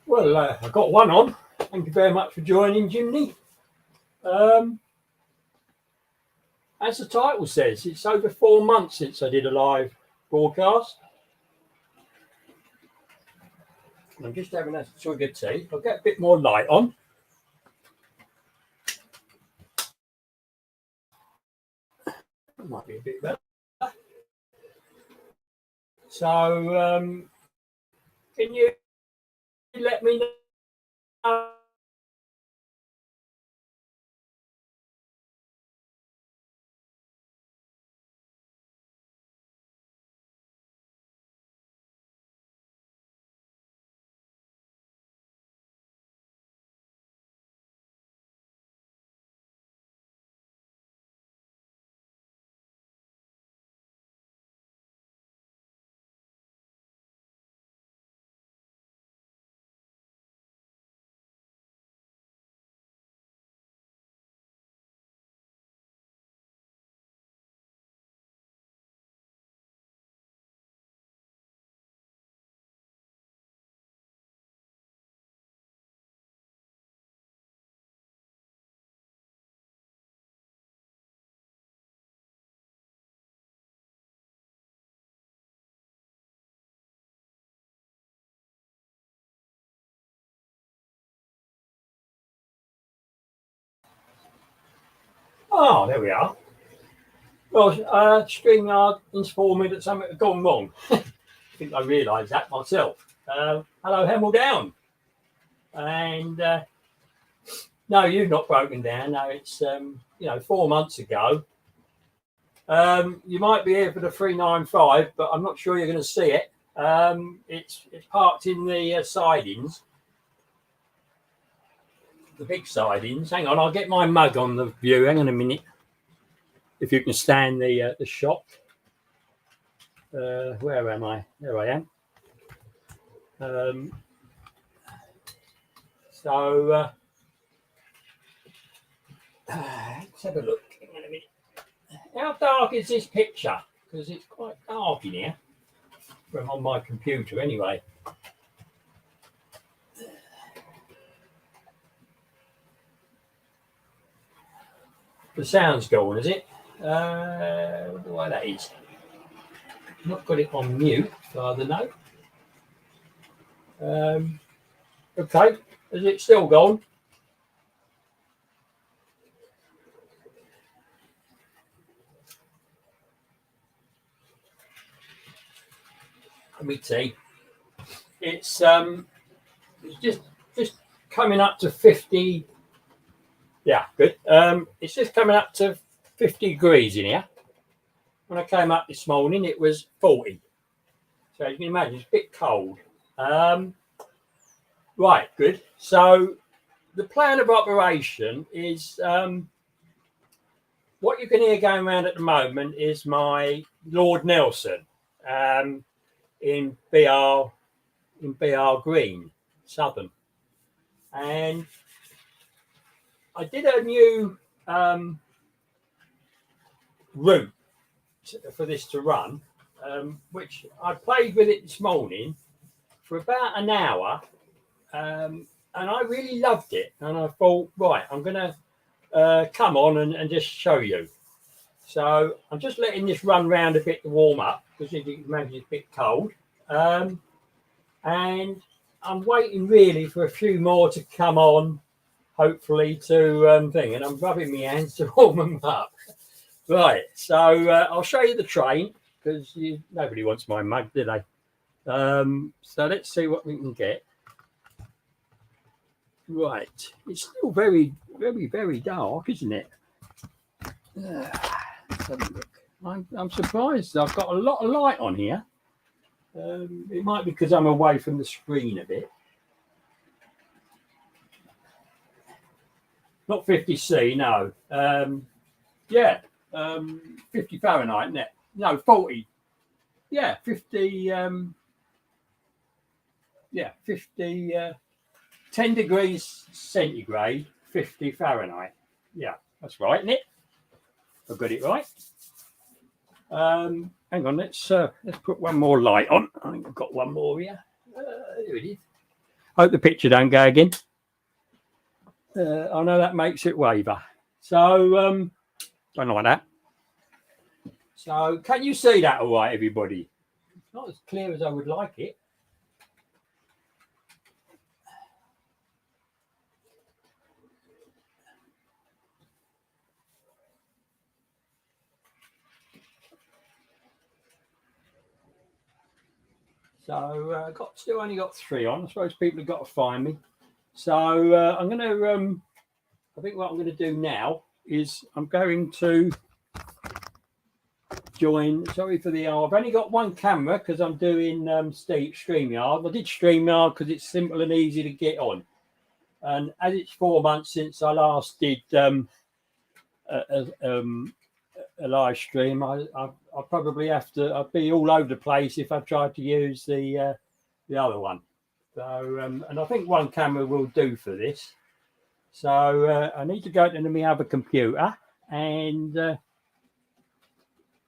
Well, I got one on. Thank you very much for joining, Jimmy. As the title says, it's over 4 months since I did a live broadcast. I'm just having a swig of tea. I'll get a bit more light on. That might be a bit better. So, can you let me know? Oh, there we are. Well, StreamYard informed me that something had gone wrong. I think I realised that myself. Hello, Hemel Down. And no, you've not broken down. No, it's 4 months ago. You might be here for the 395, but I'm not sure you're going to see it. It's parked in the sidings, the big sidings. Hang on, I'll get my mug on the view. Hang on a minute. If you can stand the shot. Where am I? There I am. Let's have a look. Hang on a minute. How dark is this picture? Because it's quite dark in here. From on my computer, anyway. The sound's gone, is it? I wonder why that is. Not got it on mute, father, no. Okay, is it still gone? Let me see. It's just coming up to 50. Yeah, good. It's just coming up to 50 degrees in here. When I came up this morning, it was 40. So you can imagine it's a bit cold. Right, good. So the plan of operation is what you can hear going around at the moment is my Lord Nelson in BR Green, Southern. And I did a new route for this to run, which I played with it this morning for about an hour, and I really loved it. And I thought, right, I'm going to come on and just show you. So I'm just letting this run round a bit to warm up, because as you can imagine, it's a bit cold. And I'm waiting really for a few more to come on, hopefully to thing. And I'm rubbing my hands to warm them up. Right, so I'll show you the train, because nobody wants my mug, do they? So let's see what we can get. Right, it's still very, very, very dark, isn't it? Let's have a look. I'm surprised. I've got a lot of light on here. It might be because I'm away from the screen a bit. Not 50C, no. Yeah. 50 Fahrenheit, net. No, 40. Yeah, 50. 50. 10 degrees centigrade, 50 Fahrenheit. Yeah, that's right, isn't it? I've got it right. Hang on, let's put one more light on. I think I've got one more here. There it is. Hope the picture don't go again. I know that makes it waver. So, don't like that. So, can you see that all right, everybody? It's not as clear as I would like it. So, still only got 3 on. I suppose people have got to find me. So, I'm going to, I think what I'm going to do now is I'm going to join. Sorry for the I've only got one camera because I'm doing StreamYard. I did StreamYard because it's simple and easy to get on, and as it's 4 months since I last did a live stream, I probably have to. I'd be all over the place if I tried to use the other one. So and I think one camera will do for this. So I need to go to my other computer and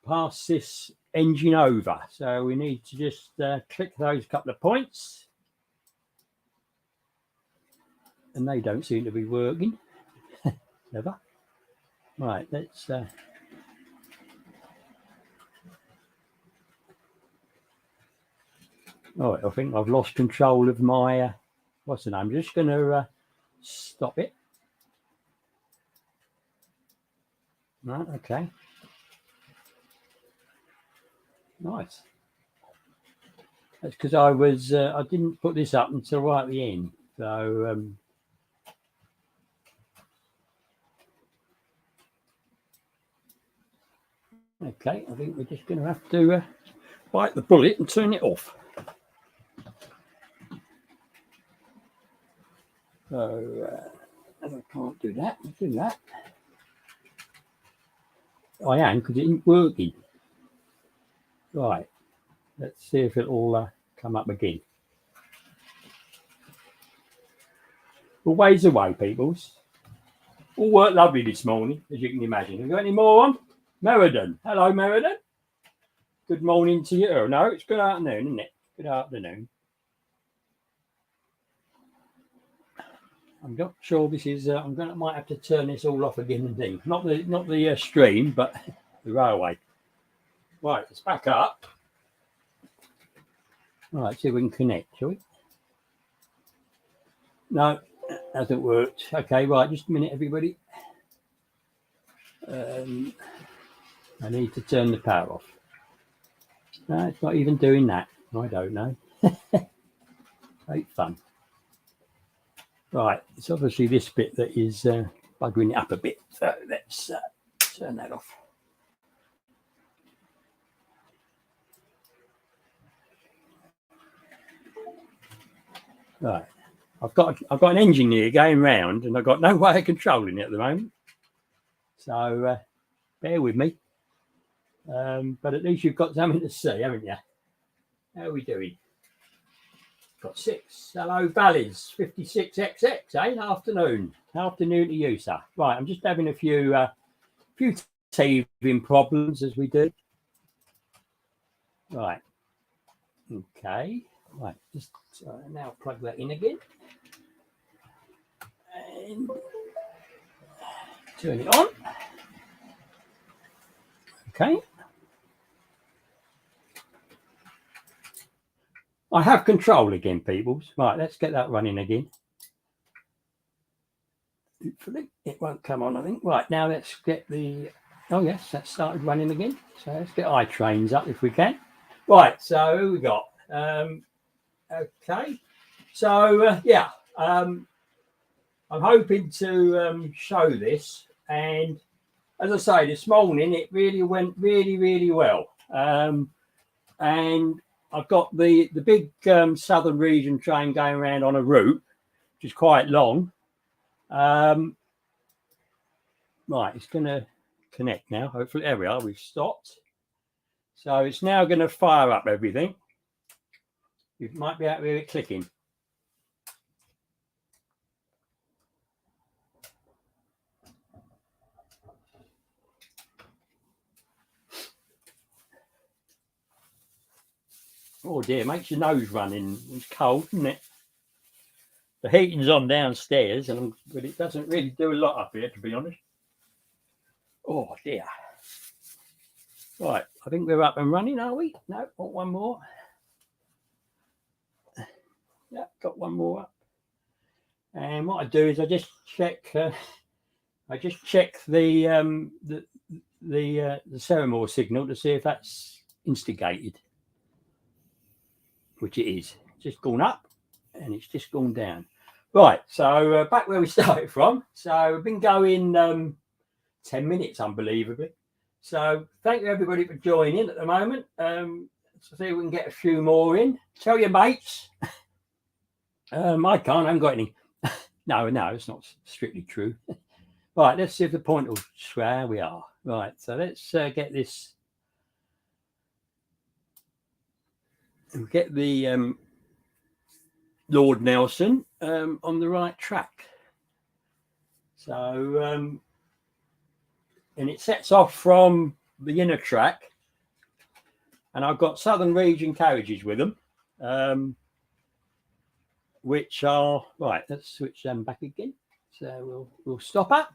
pass this engine over. So we need to just click those couple of points, and they don't seem to be working. Never. Right, let's oh, I think I've lost control of my what's the name? I'm just going to stop it. Right, okay. Nice. That's because I was I didn't put this up until right at the end. So okay, I think we're just going to have to bite the bullet and turn it off. So as I can't do that, I'll do that. I am because it isn't working. Right, let's see if it'll come up again. Always away, peoples. All worked lovely this morning, as you can imagine. Have you got any more on? Meriden. Hello, Meriden. Good morning to you. Oh, no, it's good afternoon, isn't it? Good afternoon. I'm not sure this is. Might have to turn this all off again and things. Not the stream, but the railway. Right, it's back up. Right, see if we can connect, shall we? No, that hasn't worked. Okay, right, just a minute, everybody. I need to turn the power off. No, it's not even doing that. I don't know. Great fun. Right, it's obviously this bit that is buggering it up a bit. So let's turn that off. Right, I've got an engine here going round, and I've got no way of controlling it at the moment. So bear with me. But at least you've got something to see, haven't you? How are we doing? Got 6. Hello, Valleys. 56XX, eh? Afternoon to you, sir. Right, I'm just having a few teething problems as we do. Right. Okay. Right, just now plug that in again. And turn it on. Okay. I have control again, peoples. Right, let's get that running again. Hopefully it won't come on, I think. Right, now let's get the... Oh, yes, that started running again. So let's get iTrains up if we can. Right, so who we got? Okay. So, yeah. I'm hoping to show this. And as I say, this morning, it really went really well. And I've got the big southern region train going around on a route, which is quite long. Right, it's going to connect now. Hopefully, there we are. We've stopped. So it's now going to fire up everything. You might be able to hear it clicking. Oh dear, makes your nose running. It's cold, isn't it? the heating's on downstairs, but it doesn't really do a lot up here, to be honest. Oh dear. Right, I think we're up and running, are we? No, want one more. Yeah, got one more up. And what I do is I just check. The Ceramore signal to see if that's instigated, which it is. It's just gone up, and it's just gone down. Right. So back where we started from. So we've been going 10 minutes, unbelievably. So thank you everybody for joining at the moment. So see if we can get a few more in. Tell your mates. I can't. I haven't got any. No, it's not strictly true. Right, let's see if the point will swear. We are. Right, so let's get this. We'll get the Lord Nelson on the right track. So, and it sets off from the inner track. And I've got Southern Region carriages with them. Which are right. Let's switch them back again. So we'll stop up,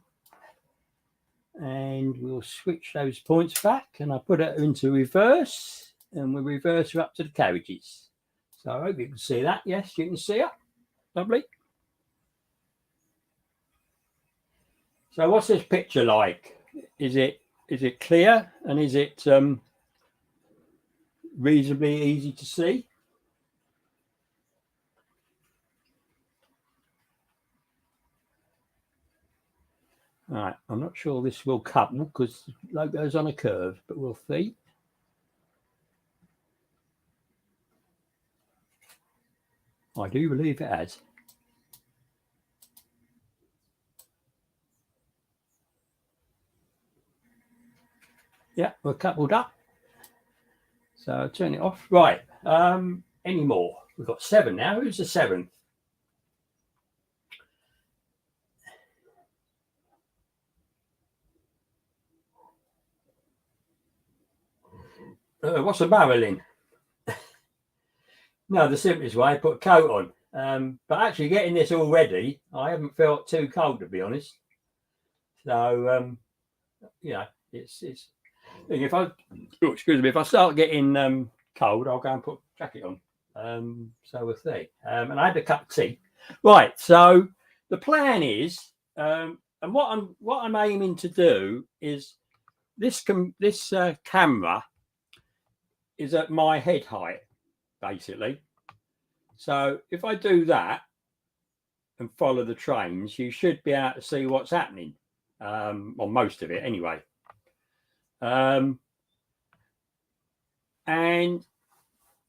and we'll switch those points back. And I put it into reverse, and we'll reverse her up to the carriages. So I hope you can see that. Yes, you can see it. Lovely. So what's this picture like? Is it clear, and is it reasonably easy to see? Right, I'm not sure this will couple because the logo's on a curve, but we'll see. I do believe it has. Yeah, we're coupled up. So I'll turn it off. Right, any more? We've got 7 now. Who's the 7th? What's the barreling? No, the simplest way, put a coat on. But actually getting this all ready, I haven't felt too cold, to be honest. So, it's if I start getting cold, I'll go and put a jacket on. So we'll see. And I had a cup of tea. Right, so the plan is, and what I'm aiming to do is this camera is at my head height, basically. So if I do that and follow the trains, you should be able to see what's happening, on most of it anyway. And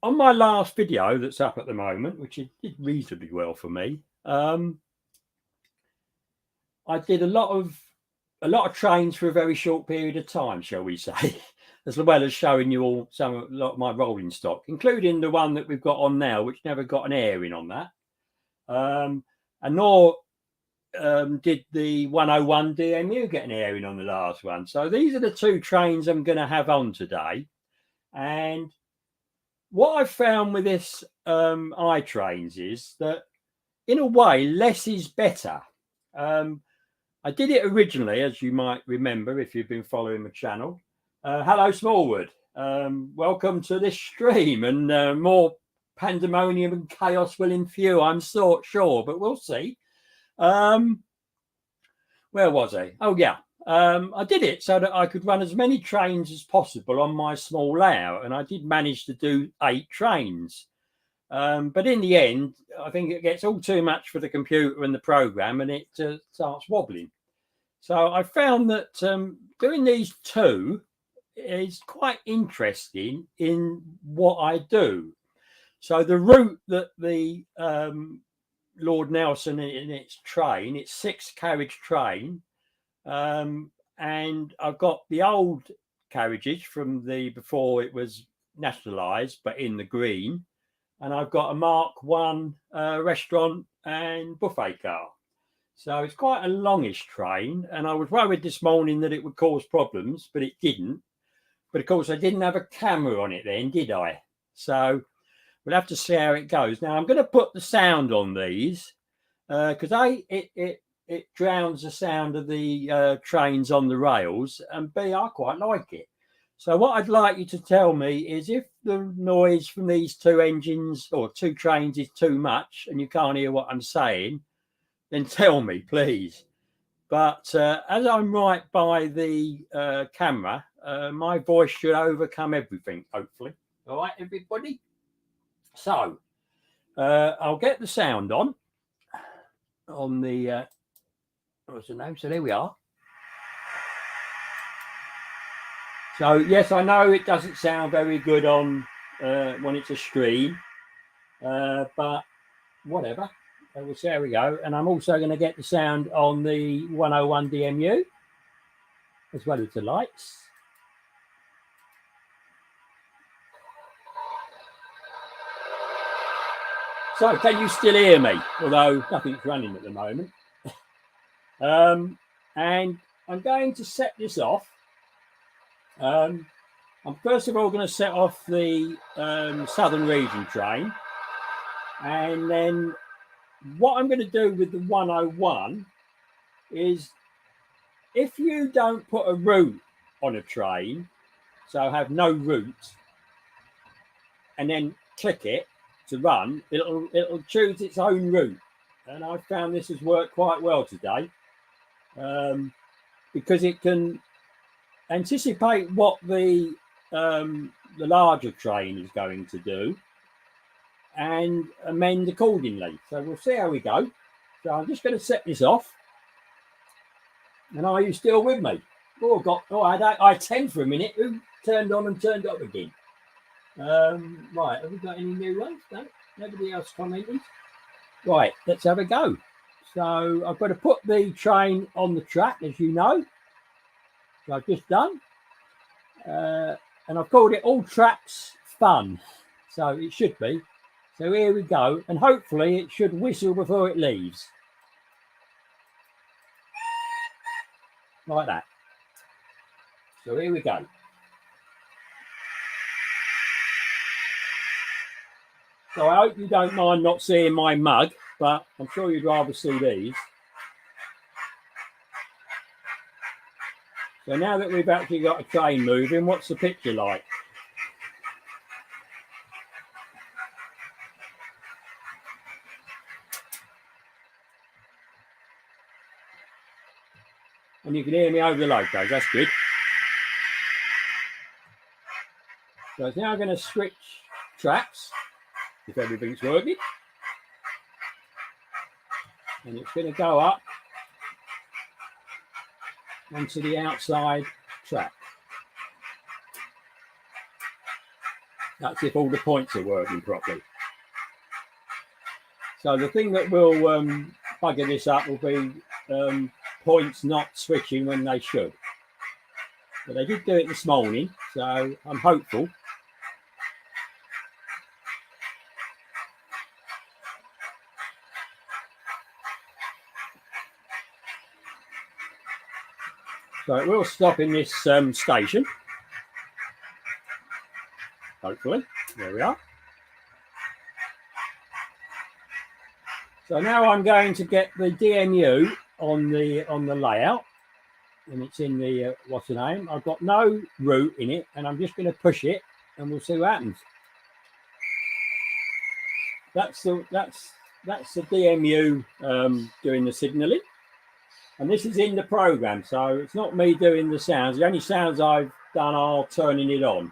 on my last video that's up at the moment, which it did reasonably well for me, I did a lot of trains for a very short period of time, shall we say, as well as showing you all a lot of my rolling stock, including the one that we've got on now, which never got an airing on that. And nor did the 101 DMU get an airing on the last one. So these are the 2 trains I'm going to have on today. And what I've found with this iTrains is that, in a way, less is better. I did it originally, as you might remember if you've been following the channel. Hello, Smallwood. Welcome to this stream, and more pandemonium and chaos will ensue, I'm sure, but we'll see. Where was I? Oh, yeah. I did it so that I could run as many trains as possible on my small layout, and I did manage to do 8 trains. But in the end, I think it gets all too much for the computer and the program, and it starts wobbling. So I found that doing these 2 is quite interesting in what I do. So the route that the Lord Nelson in its train, it's 6 carriage train, and I've got the old carriages from before it was nationalised, but in the green, and I've got a Mark 1 restaurant and buffet car. So it's quite a longish train, and I was worried this morning that it would cause problems, but it didn't. But of course, I didn't have a camera on it then, did I? So we'll have to see how it goes. Now, I'm going to put the sound on these because it drowns the sound of the trains on the rails, and B, I quite like it. So what I'd like you to tell me is if the noise from these two engines or two trains is too much and you can't hear what I'm saying, then tell me, please. But as I'm right by the camera, my voice should overcome everything, hopefully. All right, everybody? So I'll get the sound on the, what's the name? So there we are. So, yes, I know it doesn't sound very good on when it's a stream, but whatever. We'll see how we go. And I'm also going to get the sound on the 101 DMU, as well as the lights. So, can you still hear me? Although nothing's running at the moment. And I'm going to set this off. I'm first of all going to set off the Southern Region train, and then what I'm going to do with the 101 is, if you don't put a route on a train, so have no route, and then click it to run, it'll choose its own route, and I found this has worked quite well today, because it can anticipate what the larger train is going to do and amend accordingly. So we'll see how we go. So I'm just going to set this off. And are you still with me? I had 10 for a minute. Who turned on and turned off again? Right, have we got any new ones? No, nobody else commented. Right, let's have a go. So I've got to put the train on the track, as you know. So I've just done, and I've called it All Tracks Fun, so it should be. So here we go, and hopefully it should whistle before it leaves, like that. So here we go. So I hope you don't mind not seeing my mug, but I'm sure you'd rather see these. So now that we've actually got a train moving, what's the picture like? And you can hear me over the locos, that's good. So it's now going to switch tracks, if everything's working. And it's going to go up onto the outside track. That's if all the points are working properly. So the thing that will bugger this up will be points not switching when they should. But they did do it this morning, so I'm hopeful. So it will stop in this station. Hopefully. There we are. So now I'm going to get the DMU on the layout, and it's in the what's the name? I've got no route in it, and I'm just going to push it, and we'll see what happens. That's the DMU doing the signalling. And this is in the program, so it's not me doing the sounds. The only sounds I've done are turning it on.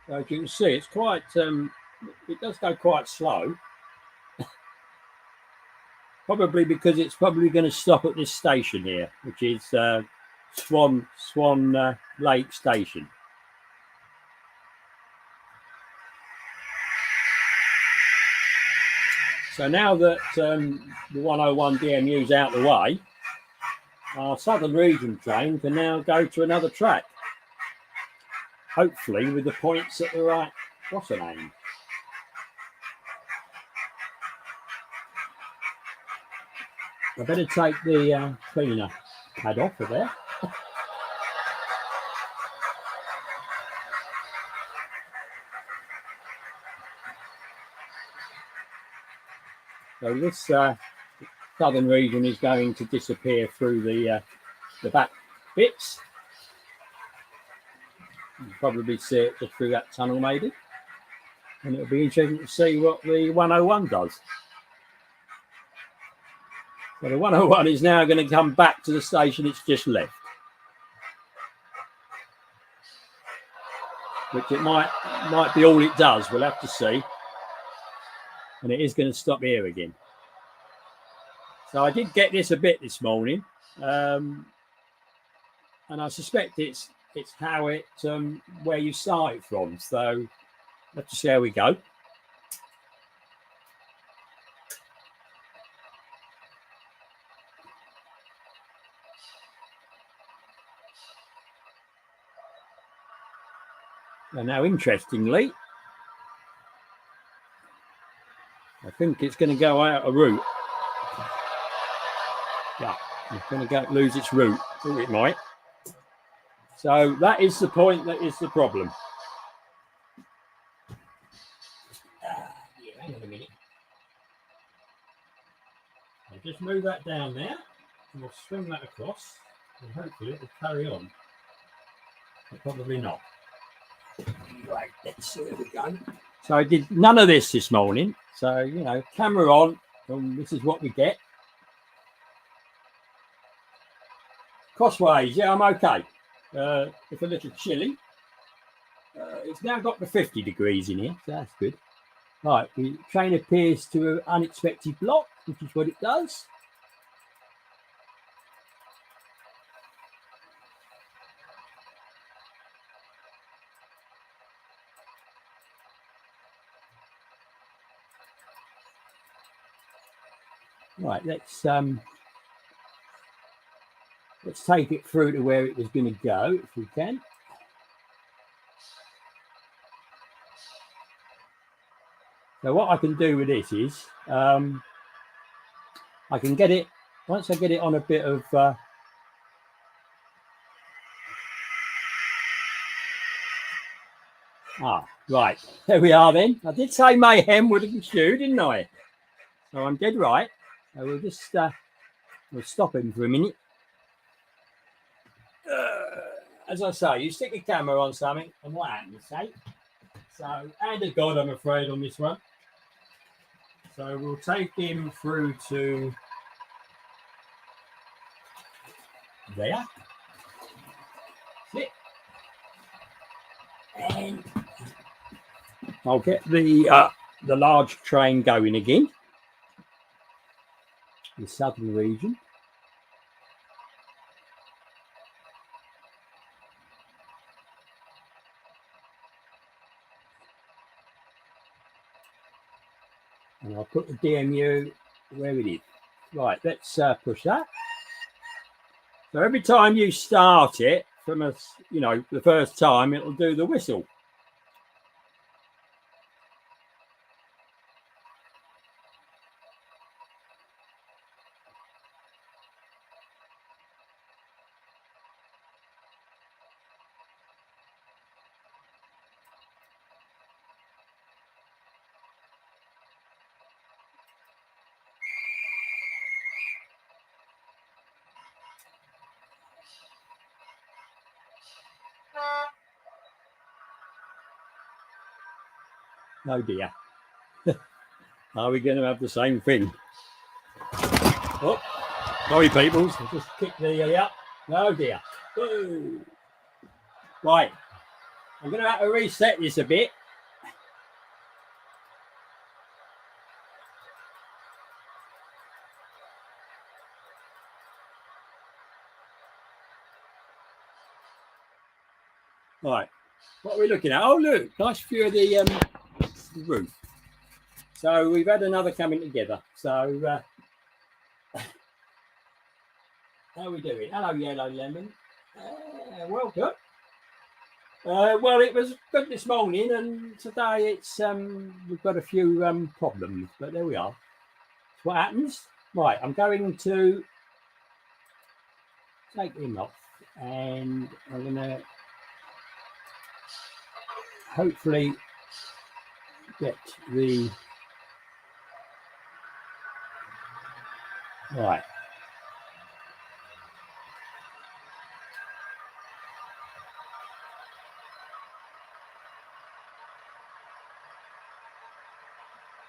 So as you can see, it's quite, it does go quite slow. Probably because it's probably going to stop at this station here, which is Swan Lake Station. So now that the 101 DMU is out of the way, our Southern Region train can now go to another track. Hopefully with the points at the right, what's the name? I better take the cleaner pad off of there. So this southern region is going to disappear through the back bits. You'll probably see it just through that tunnel maybe. And it'll be interesting to see what the 101 does. So the 101 is now going to come back to the station it's just left. Which it might be all it does, we'll have to see. And it is going to stop here again. So I did get this a bit this morning. And I suspect it's how it where you start it from. So let's see how we go. And now, interestingly, I think it's going to go out of route. Yeah, it's going to lose its route. Or it might. So that is the point. That is the problem. Yeah, hang on a minute. I'll just move that down there, and we'll swing that across, and hopefully it will carry on. But probably not. Right, let's see where we go. So I did none of this morning. So, you know, camera on, and this is what we get. Crossways, yeah, I'm okay. It's a little chilly. It's now got to 50 degrees in here, so that's good. Right, the train appears to an unexpected block, which is what it does. Right, let's take it through to where it was going to go, if we can. So what I can do with this is, I can get it, once I get it on a bit of, right, there we are then. I did say mayhem would have ensued, didn't I? So I'm dead right. So we'll just, we'll stop him for a minute. As I say, you stick a camera on something and what happens, eh? So, hand of God, I'm afraid, on this one. So we'll take him through to there. Sit. And I'll get the large train going again. The southern region. And I'll put the DMU where it is. Right, let's push that. So every time you start it from a, you know, the first time, it'll do the whistle. Oh dear. Are we going to have the same thing? Oh, sorry, peoples. I just kicked the up. Oh dear. Ooh. Right. I'm going to have to reset this a bit. Right. What are we looking at? Oh, look. Nice view of the roof. So we've had another coming together. So how are we doing? Hello, Yellow Lemon. Welcome. Well, it was good this morning, and today it's we've got a few problems, but there we are. That's what happens. Right, I'm going to take him off, and I'm going to hopefully get the right.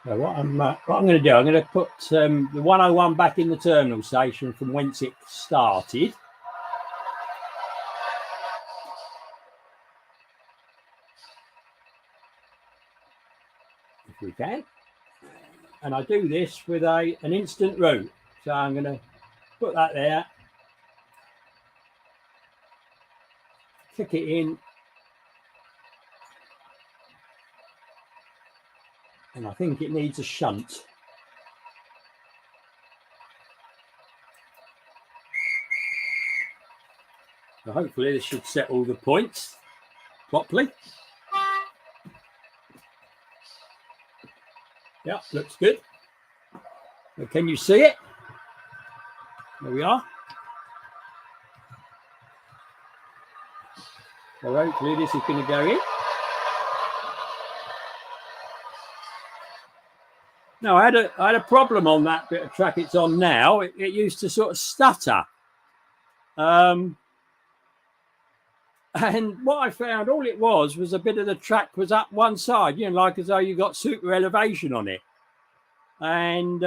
So what I'm going to do, I'm going to put the 101 back in the terminal station from whence it started. If we can. And I do this with an instant route. So I'm going to put that there, kick it in, and I think it needs a shunt. So hopefully this should settle the points properly. Yeah, looks good. So can you see it? There we are. So hopefully this is going to go in. No, I had a problem on that bit of track it's on now. It used to sort of stutter. And what I found, all it was a bit of the track was up one side, you know, like as though you got super elevation on it. And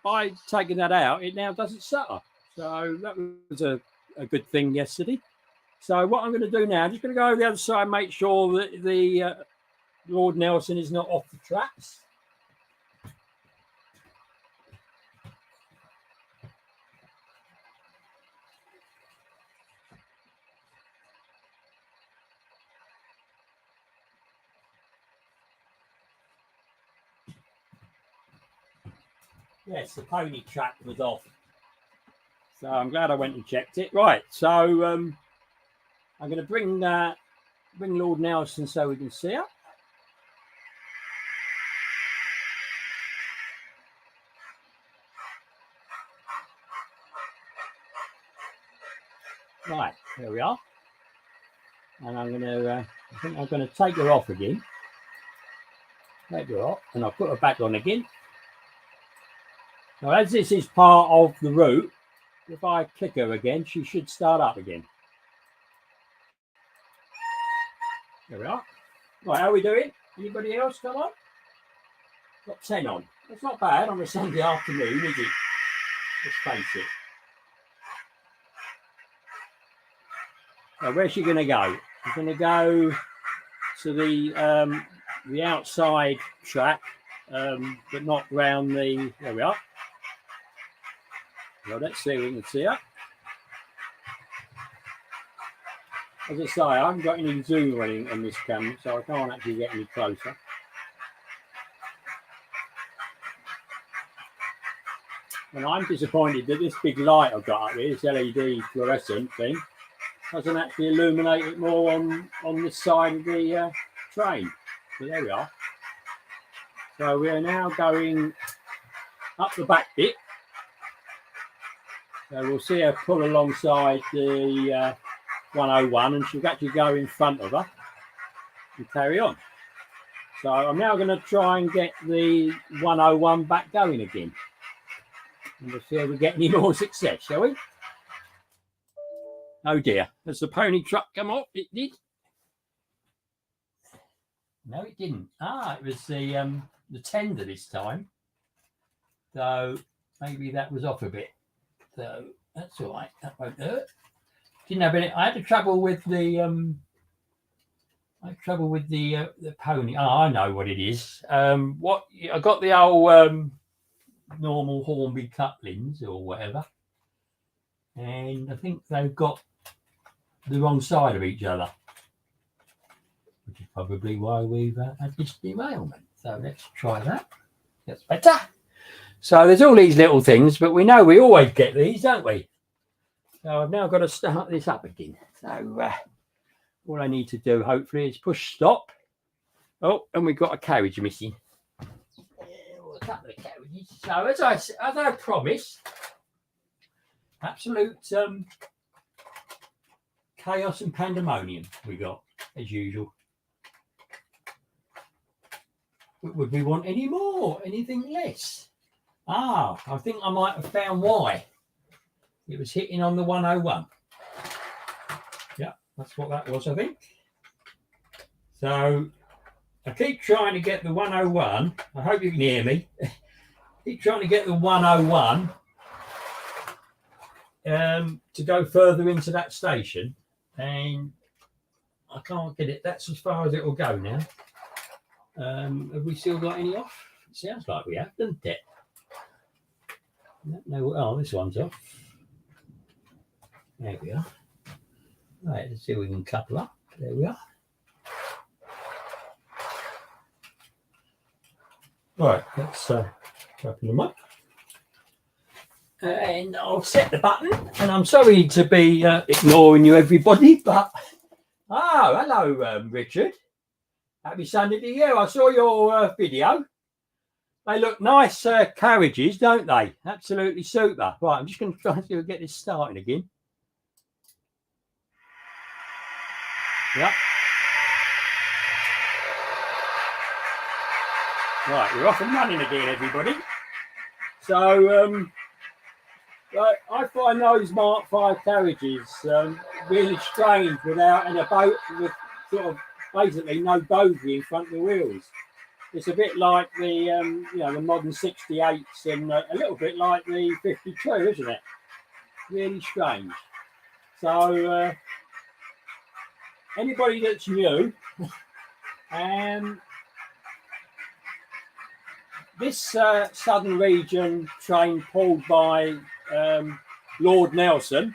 by taking that out, it now doesn't stutter. So that was a good thing yesterday. So what I'm going to do now, I'm just going to go over the other side and make sure that the Lord Nelson is not off the tracks. Yes, the pony track was off. So I'm glad I went and checked it. Right, so I'm going to bring Lord Nelson so we can see her. Right, there we are. And I'm going to, I think I'm going to take her off again. Take her off, and I'll put her back on again. Now, as this is part of the route, if I click her again, she should start up again. There we are. Right, how are we doing? Anybody else come on? Got 10 on. That's not bad on a Sunday afternoon, is it? Let's face it. Now, where's she going to go? She's going to go to the outside track, but not round the. There we are. Well, let's see if we can see her. As I say, I haven't got any zoom running on this camera, so I can't actually get any closer. And I'm disappointed that this big light I've got up here, this LED fluorescent thing, doesn't actually illuminate it more on this side of the train. So there we are. So we are now going up the back bit. So we'll see her pull alongside the 101, and she'll actually go in front of her and carry on. So I'm now going to try and get the 101 back going again. And we'll see if we get any more success, shall we? Oh dear, has the pony truck come off? It did. No, it didn't. Ah, it was the tender this time. So maybe that was off a bit. So that's all right. That won't hurt. Didn't have any. I had trouble with the pony. Oh, I know what it is. What I got the old normal Hornby couplings or whatever, and I think they've got the wrong side of each other, which is probably why we've had this derailment. So let's try that. That's better. So there's all these little things, but we know we always get these, don't we? So I've now got to start this up again. So all I need to do, hopefully, is push stop. Oh, and we've got a carriage missing. We'll a couple of carriages. So as I promised, absolute chaos and pandemonium we got as usual. Would we want any more? Anything less? I think I might have found why. It was hitting on the 101. Yeah, that's what that was, I think. So I keep trying to get the 101. I hope you can hear me. Keep trying to get the 101 to go further into that station, and I can't get it. That's as far as it will go now. Have we still got any off? It sounds like we have, doesn't it? No, oh, this one's off. There we are. Right, let's see if we can couple up. There we are. Right, let's open them up. And I'll set the button. And I'm sorry to be ignoring you, everybody, but hello, Richard. Happy Sunday to you. I saw your video. They look nice carriages, don't they? Absolutely super. Right, I'm just going to try to get this started again. Yep. Right, we're off and running again, everybody. So, I find those Mark V carriages really strange without a boat with sort of basically no bogey in front of the wheels. It's a bit like the the modern 68s and a little bit like the 52, isn't it? Really strange. So anybody that's new, this Southern Region train pulled by Lord Nelson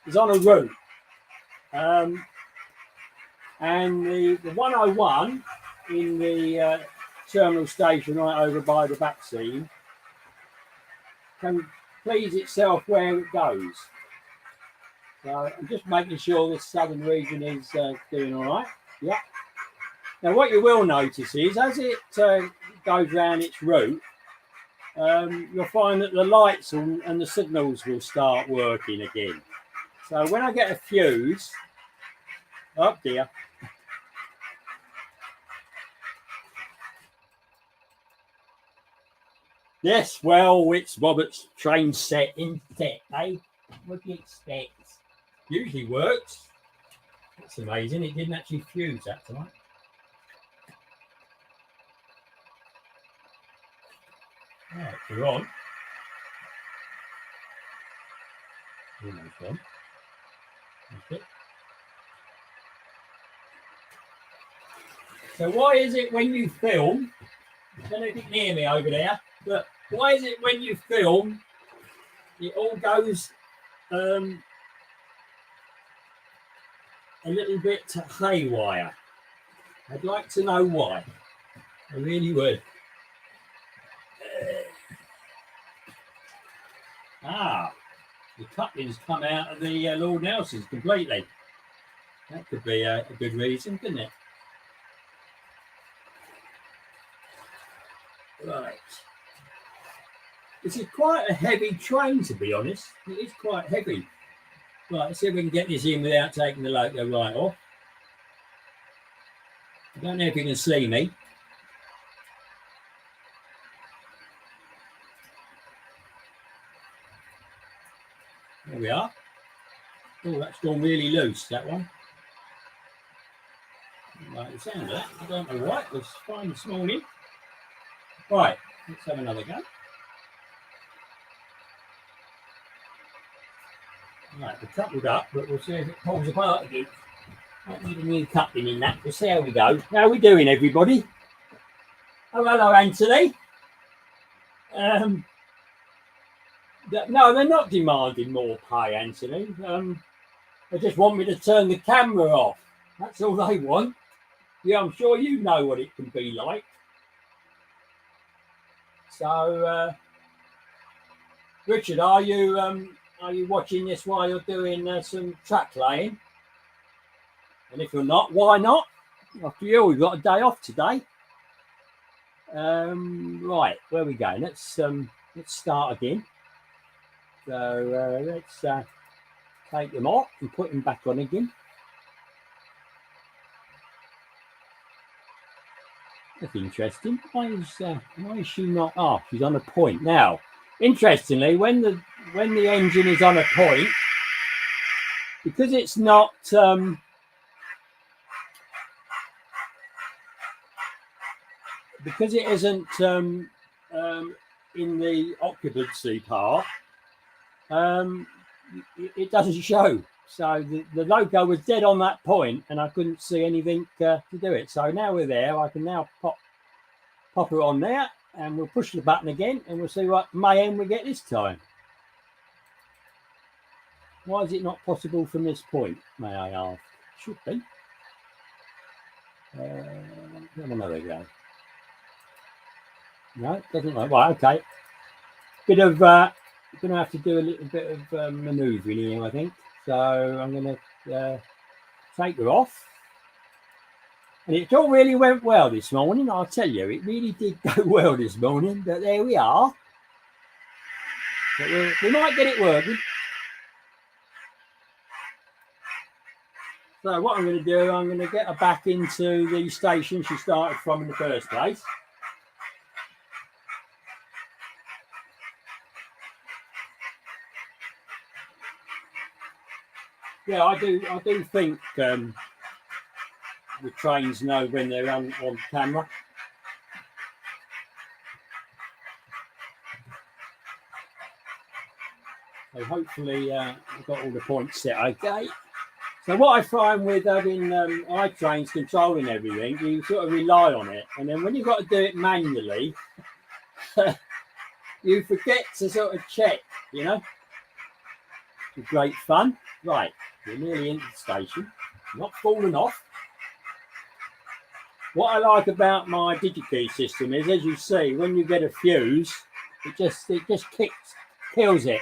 is on a route. And the 101 in the terminal station right over by the back scene can please itself where it goes. So I'm just making sure this Southern Region is doing all right. Yeah. Now what you will notice is as it goes around its route, you'll find that the lights and the signals will start working again. So when I get a fuse, oh dear. Yes, well, it's Robert's train set in tech, eh? What do you expect? Usually works. That's amazing. It didn't actually fuse that time. Right, we're on. Almost on. That's it. So why is it when you film, I don't know if you can hear me over there, but why is it when you film, it all goes a little bit haywire? I'd like to know why. I really would. The couplings come out of the Lord Nelsons completely. That could be a good reason, couldn't it? Right. This is quite a heavy train, to be honest. It is quite heavy. Right, let's see if we can get this in without taking the loco right off. I don't know if you can see me. There we are. Oh, that's gone really loose, that one. Like the sound of that. I don't know why. It was fine this morning. Right, let's have another go. Right, we're coupled up, but we'll see if it pulls apart again. Might need a new coupling in that. We'll see how we go. How are we doing, everybody? Oh, hello, Anthony. No, they're not demanding more pay, Anthony. They just want me to turn the camera off. That's all they want. Yeah, I'm sure you know what it can be like. So, Richard, are you watching this while you're doing some track laying? And if you're not, why not? After you, we've got a day off today. Right, where we go? Let's start again. So let's take them off and put them back on again. That's interesting. Why is she not? Oh, she's on a point now. Interestingly, when the engine is on a point, because it's not because it isn't in the occupancy part, it doesn't show. So the logo was dead on that point, and I couldn't see anything to do it. So now we're there. I can now pop her on there, and we'll push the button again, and we'll see what mayhem we get this time. Why is it not possible from this point, may I ask? Should be. Have another go. No, it doesn't like. Right, okay. Bit of going to have to do a little bit of manoeuvring here, I think. So I'm going to take her off. And it all really went well this morning, I'll tell you. It really did go well this morning, but there we are. But we might get it working. So what I'm going to do, I'm going to get her back into the station she started from in the first place. Yeah, I do think the trains know when they're on camera. So hopefully I've got all the points set okay. So what I find with having iTrains controlling everything, you sort of rely on it. And then when you've got to do it manually, you forget to sort of check, you know. It's great fun. Right, we're nearly into the station. Not falling off. What I like about my DigiKey system is, as you see, when you get a fuse, it just kills it.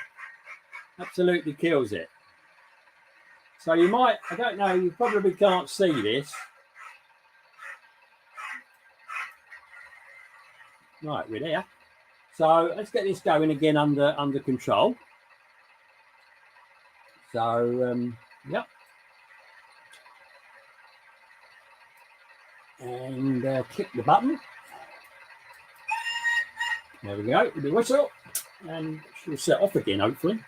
Absolutely kills it. So you might, I don't know, you probably can't see this. Right, we're there. So let's get this going again under control. So, yep. And click the button. There we go, with the whistle. And she'll set off again, hopefully.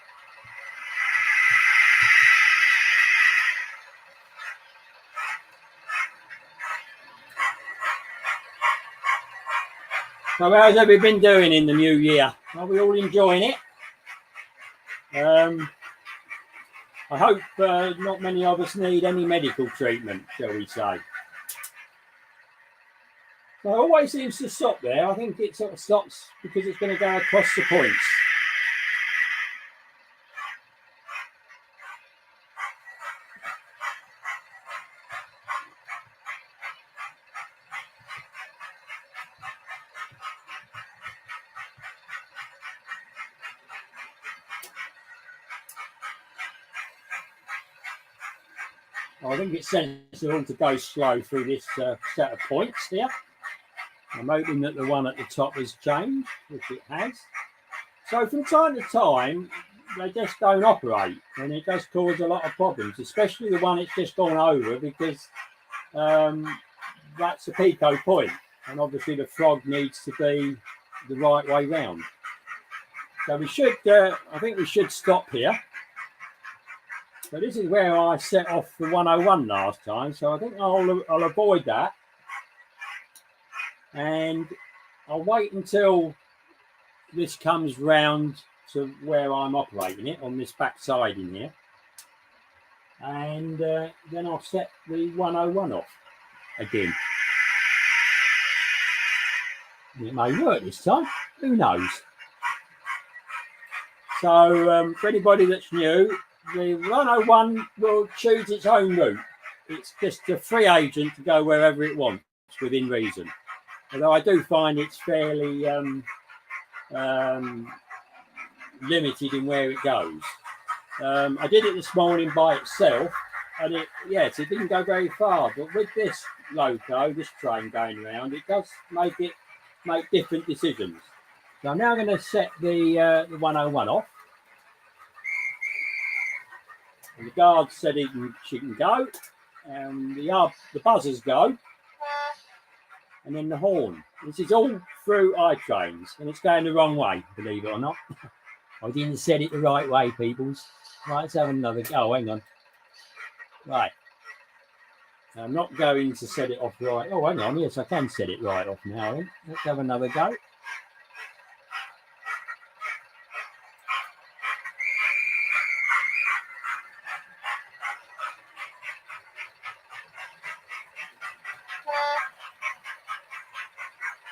So how's everybody been doing in the new year? Are we all enjoying it? I hope not many of us need any medical treatment, shall we say. So it always seems to stop there. I think it sort of stops because it's going to go across the points. I think it's sensible to go slow through this set of points here. I'm hoping that the one at the top has changed, which it has. So from time to time, they just don't operate, and it does cause a lot of problems, especially the one it's just gone over, because that's a pico point, and obviously the frog needs to be the right way round. So we should, I think we should stop here. So this is where I set off the 101 last time, so I think I'll avoid that. And I'll wait until this comes round to where I'm operating it on this back side in here. And then I'll set the 101 off again. It may work this time, who knows? So for anybody that's new, the 101 will choose its own route. It's just a free agent to go wherever it wants within reason. Although I do find it's fairly limited in where it goes. I did it this morning by itself, and it didn't go very far. But with this loco, this train going around, it does make it make different decisions. So I'm now going to set the 101 off. And the guard said she can go. And the buzzers go. And then the horn. This is all through iTrains. And it's going the wrong way, believe it or not. I didn't set it the right way, peoples. Right, let's have another go. Oh, hang on. Right. I'm not going to set it off right. Oh, hang on. Yes, I can set it right off now. Then. Let's have another go.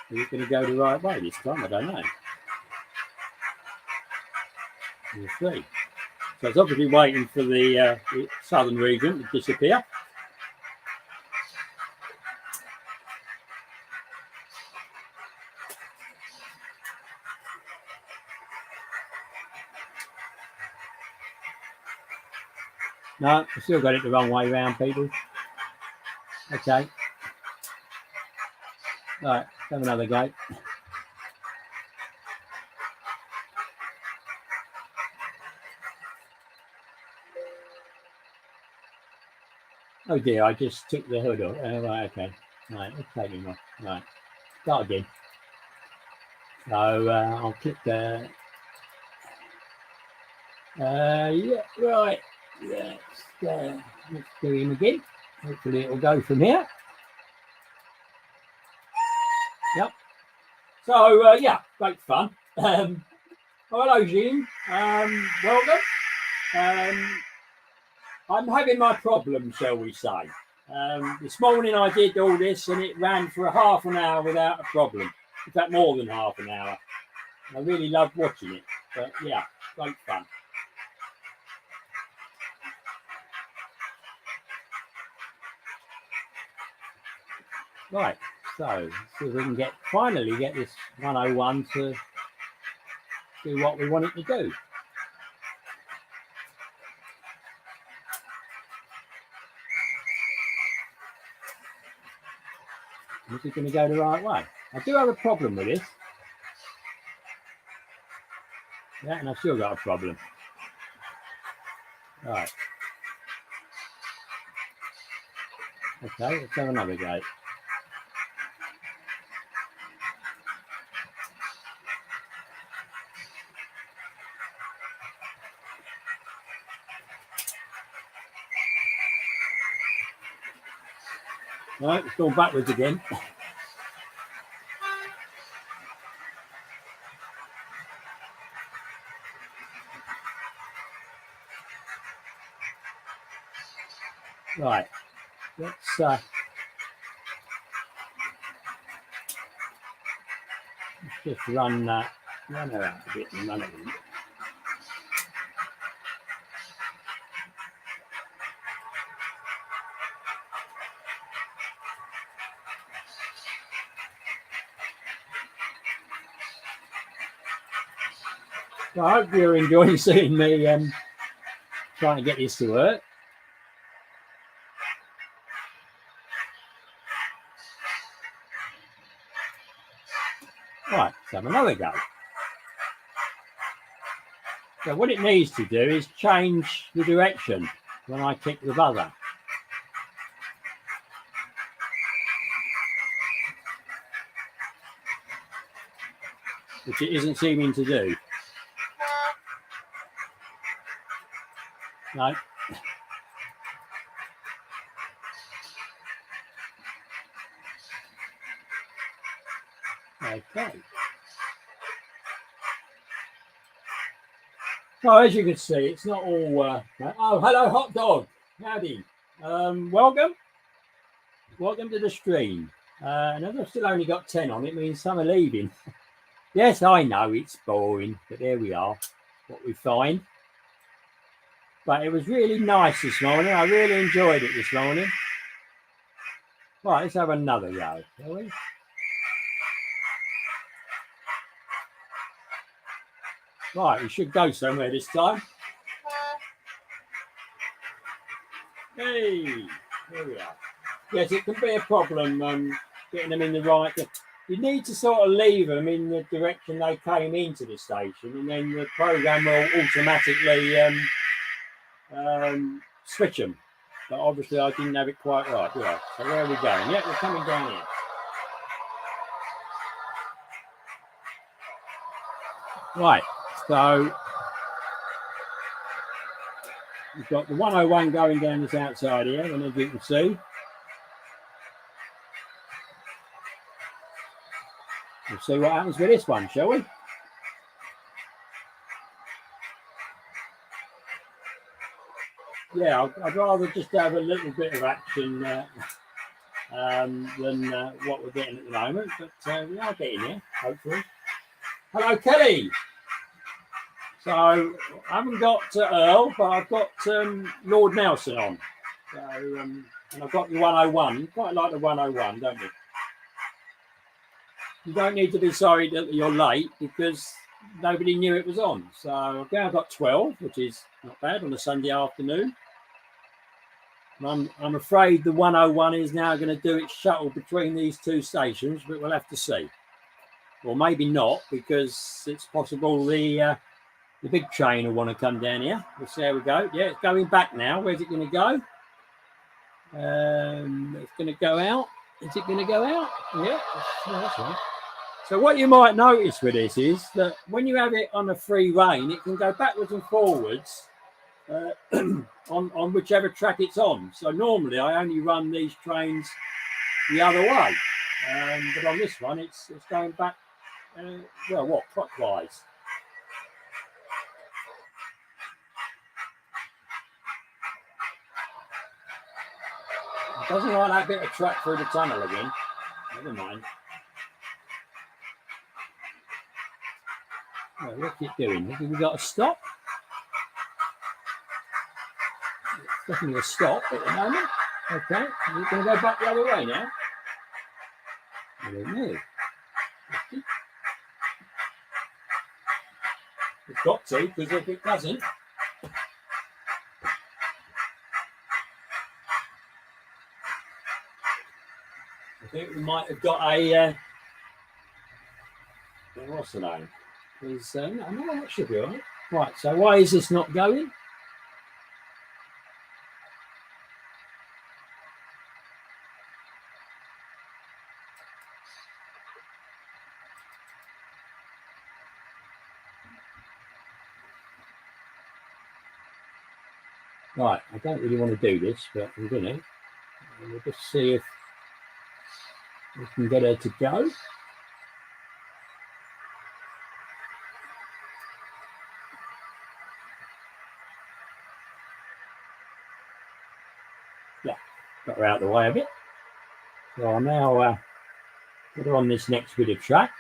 Is it going to go the right way this time? I don't know. We'll see. So it's obviously waiting for the southern region to disappear. No, I still got it the wrong way round, people. Okay. Right, have another go. Oh dear, I just took the hood off. Right, okay. Right, let's take him off. Right, start again. So I'll click the. Yeah, right. Let's do him again. Hopefully it'll go from here. Yep. So yeah, great fun. Hello, Jean. Welcome. I'm having my problem, shall we say. This morning I did all this and it ran for half an hour without a problem. In fact, more than half an hour. I really loved watching it. But yeah, great fun. Right, so see if we can finally get this 101 to do what we want it to do. Is it going to go the right way? I do have a problem with this. Yeah, and I've still got a problem. Right. Okay, let's have another go. Right, it's gone backwards again. Right, let's just run her out a bit and run it in. So I hope you're enjoying seeing me trying to get this to work. Right, let's have another go. So what it needs to do is change the direction when I click the buzzer. Which it isn't seeming to do. No. Okay. So as you can see, it's not all. Oh, hello, hot dog. Howdy. Welcome. Welcome to the stream. And as I've still only got 10 on, it means some are leaving. Yes, I know it's boring, but there we are. What we find. But it was really nice this morning. I really enjoyed it this morning. Right, let's have another go, shall we? Right, we should go somewhere this time. Hey, there we are. Yes, it can be a problem getting them in the right. you need to sort of leave them in the direction they came into the station, and then the program will automatically switch them. But obviously I didn't have it quite right, did I? So where are we going? Yeah, we're coming down here. Right, so we've got the 101 going down this outside here, and as you can see, we'll see what happens with this one, shall we? Yeah, I'd rather just have a little bit of action than what we're getting at the moment, but we are getting there, hopefully. Hello, Kelly. So I haven't got Earl, but I've got Lord Nelson on. So and I've got the 101. You quite like the 101, don't you? You don't need to be sorry that you're late because nobody knew it was on. So I've now got 12, which is not bad on a Sunday afternoon. I'm afraid the 101 is now going to do its shuttle between these two stations, but we'll have to see. Or maybe not, because it's possible the big train will want to come down here. We'll see how we go. Yeah, it's going back now. Where's it going to go? It's going to go out. Is it going to go out? Yeah, that's right. So what you might notice with this is that when you have it on a free rein, it can go backwards and forwards on whichever track it's on. So normally I only run these trains the other way, but on this one it's going back. Well, clockwise. It doesn't like that bit of track through the tunnel again. Never mind. Well, what's it doing? Have we got to stop? It's definitely a stop at the moment. Okay, is it going to go back the other way now? I don't know. It's got to, because if it doesn't, I think we might have got a what's the name? No, that should be all right. Right, so why is this not going? Right, I don't really want to do this, but we're going to. We'll just see if we can get her to go. Yeah, got her out of the way a bit. So I'll now put her on this next bit of track.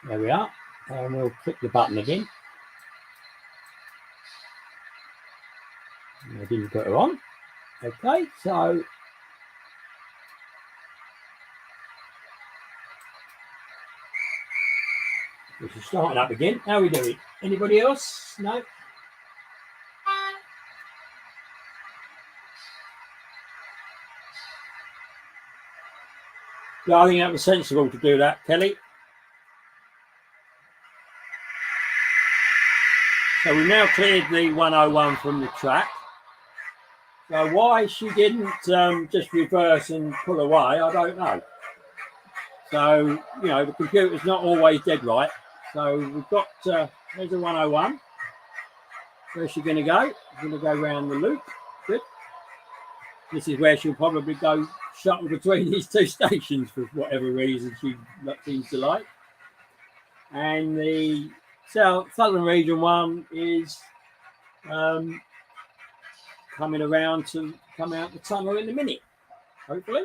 There we are. And we'll click the button again. I didn't put her on. Okay, so this is starting up again. How are we doing? Anybody else? No? Yeah, I think that was sensible to do that, Kelly. So we've now cleared the 101 from the track. So why she didn't just reverse and pull away, I don't know. So, you know, the computer's not always dead right. So we've got, there's a 101. Where's she going to go? She's going to go around the loop. Good. This is where she'll probably go shuttle between these two stations for whatever reason she seems to like. And the Southern Region 1 is coming around to come out the tunnel in a minute, hopefully.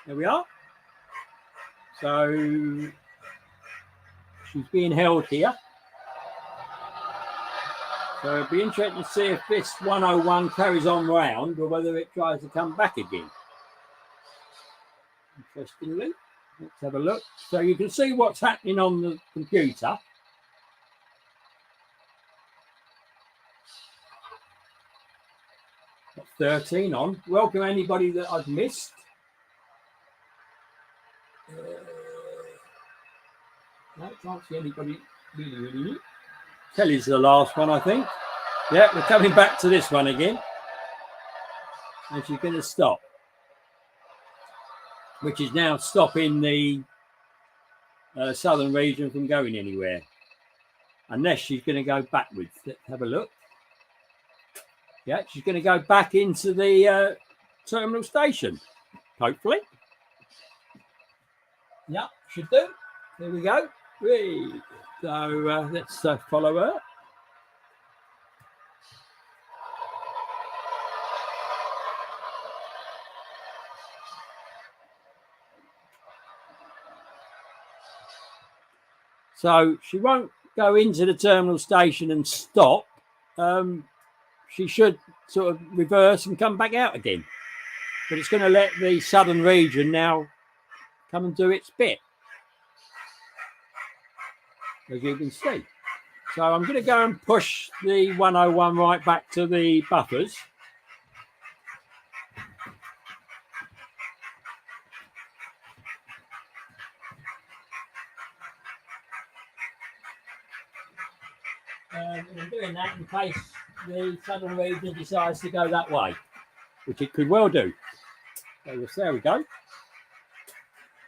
There we are. So she's being held here. So it'll be interesting to see if this 101 carries on round or whether it tries to come back again. Interestingly, let's have a look. So you can see what's happening on the computer. Got 13 on. Welcome anybody that I've missed. No, can't see anybody really. Kelly's the last one, I think. Yeah, we're coming back to this one again. And she's going to stop, which is now stopping the southern region from going anywhere. Unless she's going to go backwards. Let's have a look. Yeah, she's going to go back into the terminal station, hopefully. Yeah, should do. There we go. Whee. So let's follow her. So she won't go into the terminal station and stop. She should sort of reverse and come back out again. But it's going to let the southern region now come and do its bit, as you can see. So I'm going to go and push the 101 right back to the buffers. And I'm doing that in case the southern region decides to go that way, which it could well do. So there we go.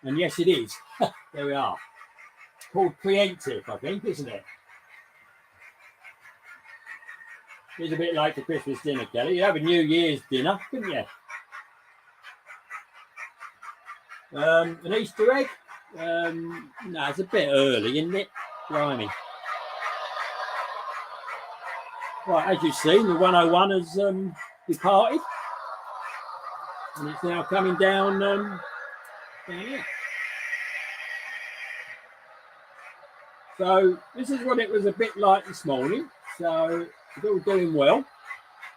And yes, it is. There we are. Called preemptive, I think, isn't it? It's a bit late for Christmas dinner, Kelly. You have a New Year's dinner, couldn't you? An Easter egg? No, it's a bit early, isn't it? Blimey. Right, as you've seen, the 101 has departed. And it's now coming down here. So this is what it was a bit like this morning. So it's all doing well.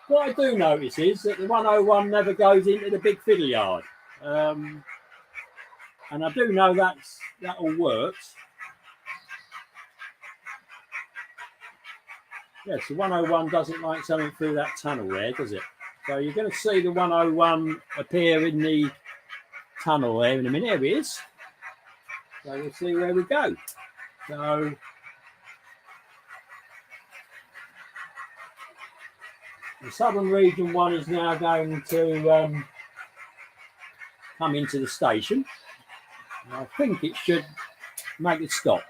What I do notice is that the 101 never goes into the big fiddle yard. And I do know that all works. Yes, the 101 doesn't like something through that tunnel there, does it? So you're going to see the 101 appear in the tunnel there in a minute. There it is. So we'll see where we go. So the southern region one is now going to come into the station. And I think it should make it stop.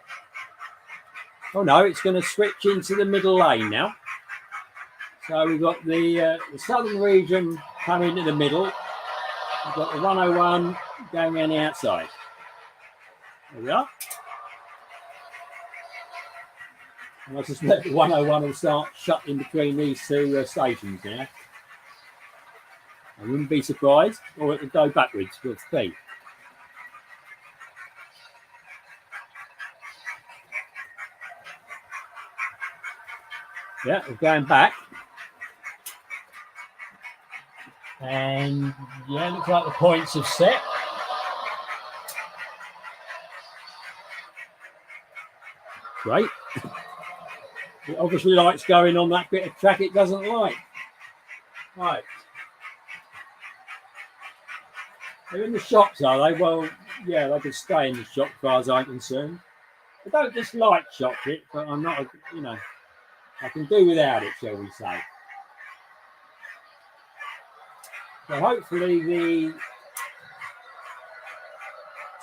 Oh no, it's going to switch into the middle lane now. So we've got the southern region coming into the middle. We've got the 101 going around the outside. There we are. And I suspect the 101 will start shutting between these two stations now. I wouldn't be surprised, or it would go backwards with speed. Yeah, we're going back. And yeah, looks like the points have set. Great. It obviously likes going on that bit of track it doesn't like. Right. They're in the shops, are they? Well, yeah, they can stay in the shop as far as I'm concerned. I don't dislike chocolate, but I'm not, I can do without it, shall we say. So hopefully the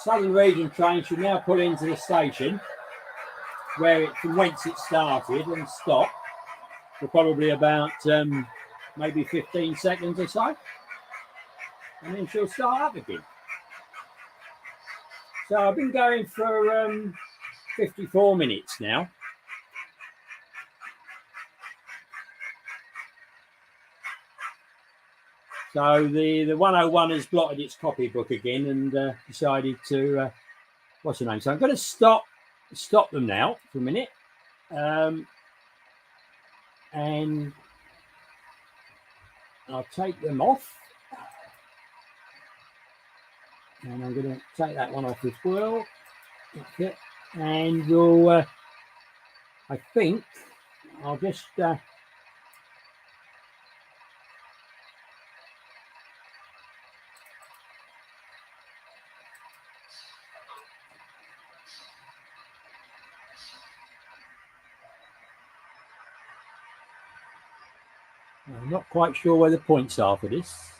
southern region train should now pull into the station from whence it started and stop for probably about maybe 15 seconds or so. And then she'll start up again. So I've been going for 54 minutes now. So the 101 has blotted its copybook again and decided to, what's the name? So I'm going to stop them now for a minute. And I'll take them off. And I'm going to take that one off as well. Okay. And we'll, I think, I'll just... I'm not quite sure where the points are for this.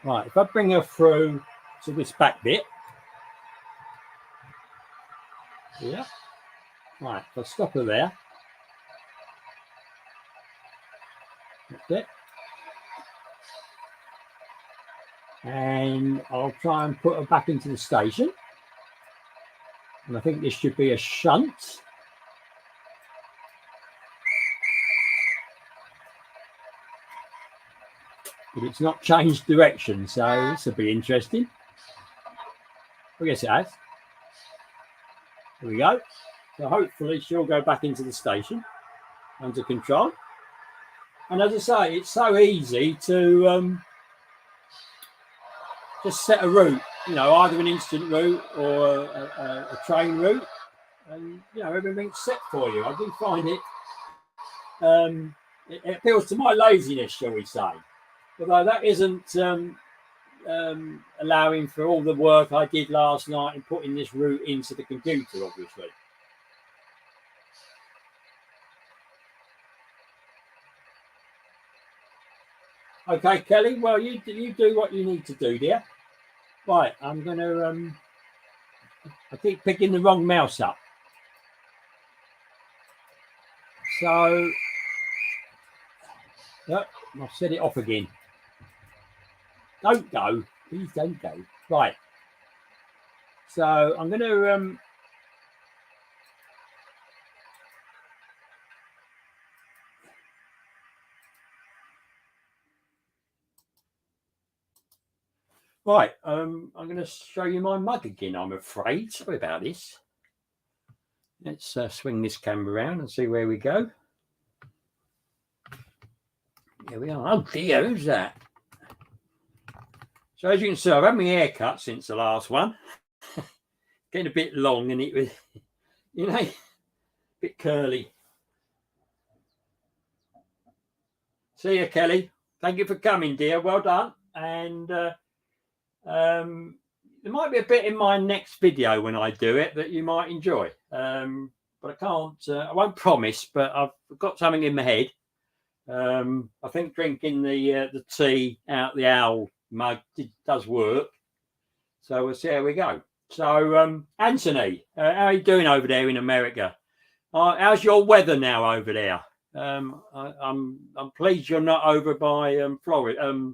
Right, if I bring her through to this back bit. Yeah. Right, I'll stop her there. That's it. And I'll try and put her back into the station. And I think this should be a shunt. But it's not changed direction, so this will be interesting. I guess it has. There we go. So hopefully she'll go back into the station under control. And as I say, it's so easy to just set a route, you know, either an instant route or a train route, and you know, everything's set for you. I do find it appeals to my laziness, shall we say, although that isn't allowing for all the work I did last night in putting this route into the computer, obviously. Okay, Kelly, well, you do what you need to do, dear. Right, I'm going to, I keep picking the wrong mouse up. So, yep, I'll set it off again. Don't go, please don't go. Right, so I'm going to, right, I'm going to show you my mug again, I'm afraid. Sorry about this. Let's swing this camera around and see where we go. Here we are. Oh dear, who's that? So as you can see, I've had my hair cut since the last one. Getting a bit long, and it was, you know, a bit curly. See you, Kelly. Thank you for coming, dear. Well done. And there might be a bit in my next video when I do it that you might enjoy. But I can't, I won't promise, but I've got something in my head. I think drinking the tea out the owl mug does work. So we'll see how we go. So, Anthony, how are you doing over there in America? How's your weather now over there? I'm pleased you're not over by Florida,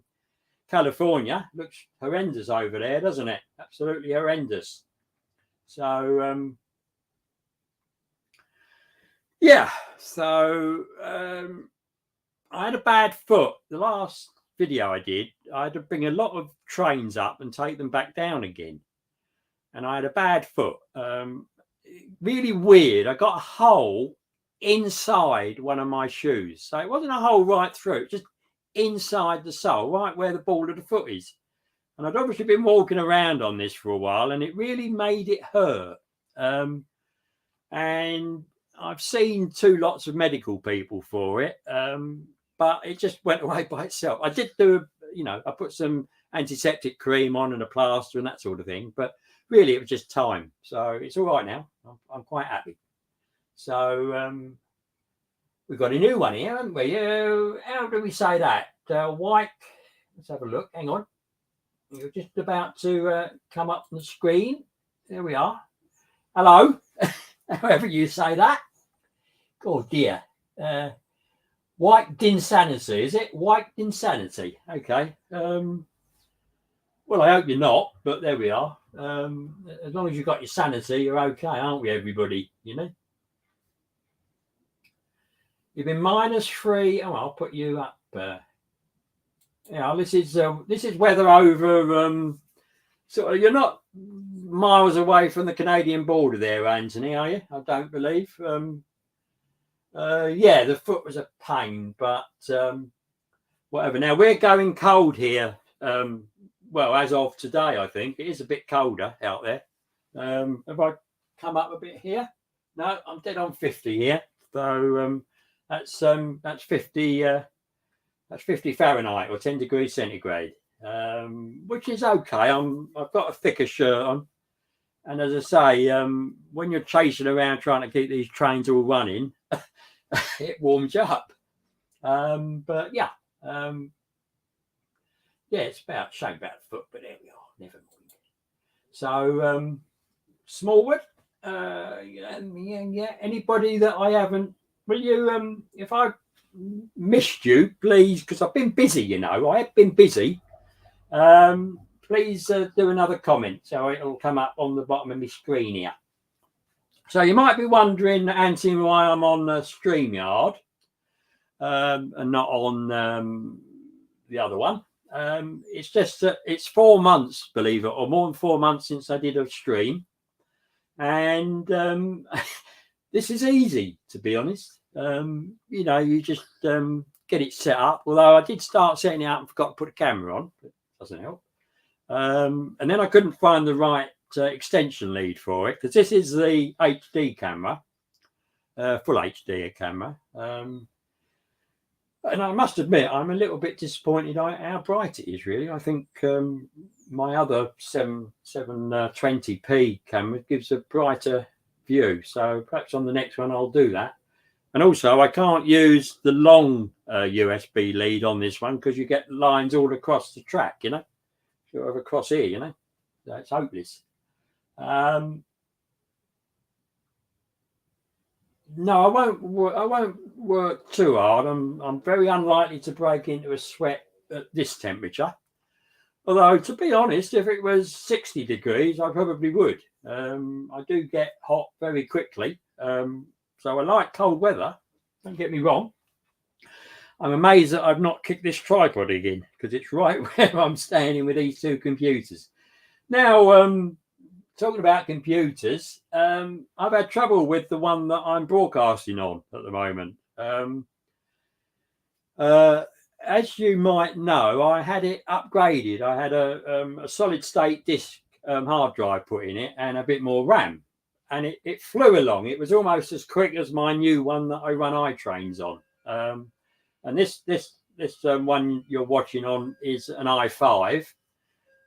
California. Looks horrendous over there, doesn't it? Absolutely horrendous. So, yeah. So, I had a bad foot. The last video I did, I had to bring a lot of trains up and take them back down again. And I had a bad foot. Really weird. I got a hole inside one of my shoes. So it wasn't a hole right through, just inside the sole, right where the ball of the foot is. And I'd obviously been walking around on this for a while, and it really made it hurt. And I've seen lots of medical people for it, but it just went away by itself. I did do, you know, I put some antiseptic cream on and a plaster and that sort of thing, but really it was just time. So it's all right now. I'm quite happy. So we've got a new one here, haven't we? How do we say that? White. Let's have a look. Hang on. You're just about to come up on the screen. There we are. Hello. However you say that. Oh dear. White Dinsanity, is it? White Dinsanity. Okay. Well, I hope you're not, but there we are. As long as you've got your sanity, you're okay, aren't we, everybody? You know. You've been -3. Oh, I'll put you up. Yeah, this is weather over. Sort of, you're not miles away from the Canadian border there, Anthony, are you? I don't believe. Yeah, the foot was a pain, but whatever. Now we're going cold here. Well, as of today, I think it is a bit colder out there. Have I come up a bit here? No, I'm dead on 50 here. So that's 50. That's 50 Fahrenheit or 10 degrees centigrade, which is okay. I've got a thicker shirt on, and as I say, when you're chasing around trying to keep these trains all running, it warms you up. But yeah, yeah, it's about shaped about a foot, but there we are. Never mind. So Smallwood, yeah. Anybody that I haven't, will you? If I missed you, please, because I've been busy. You know, I have been busy. Please do another comment, so it'll come up on the bottom of my screen here. So you might be wondering, Anthony, why I'm on StreamYard and not on the other one. It's just that it's 4 months, believe it, or more than 4 months since I did a stream, and this is easy, to be honest. You know, you just get it set up. Although I did start setting it up and forgot to put a camera on, but it doesn't help. And then I couldn't find the right extension lead for it, because this is the HD camera, full HD camera. And I must admit, I'm a little bit disappointed how bright it is, really. I think my other 720p camera gives a brighter view. So perhaps on the next one, I'll do that. And also, I can't use the long USB lead on this one, because you get lines all across the track, you know, sort of across here, you know. So it's hopeless. No, I won't work too hard. I'm very unlikely to break into a sweat at this temperature. Although, to be honest, if it was 60 degrees, I probably would. I do get hot very quickly. So I like cold weather. Don't get me wrong. I'm amazed that I've not kicked this tripod again, because it's right where I'm standing with these two computers. Now, talking about computers, I've had trouble with the one that I'm broadcasting on at the moment. As you might know, I had it upgraded. I had a solid state disk hard drive put in it and a bit more RAM, and it flew along. It was almost as quick as my new one that I run iTrains on. And this one you're watching on is an i5,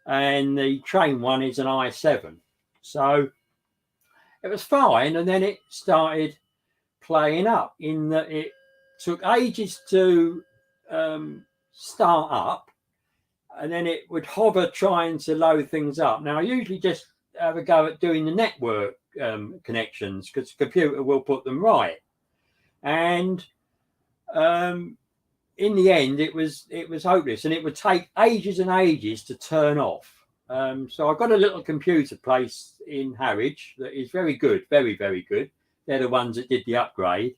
and the train one is an i7. So it was fine, and then it started playing up in that it took ages to start up, and then it would hover trying to load things up. Now, I usually just have a go at doing the network connections, because the computer will put them right. And in the end, it was hopeless, and it would take ages and ages to turn off. So I've got a little computer place in Harwich that is very good, very, very good. They're the ones that did the upgrade.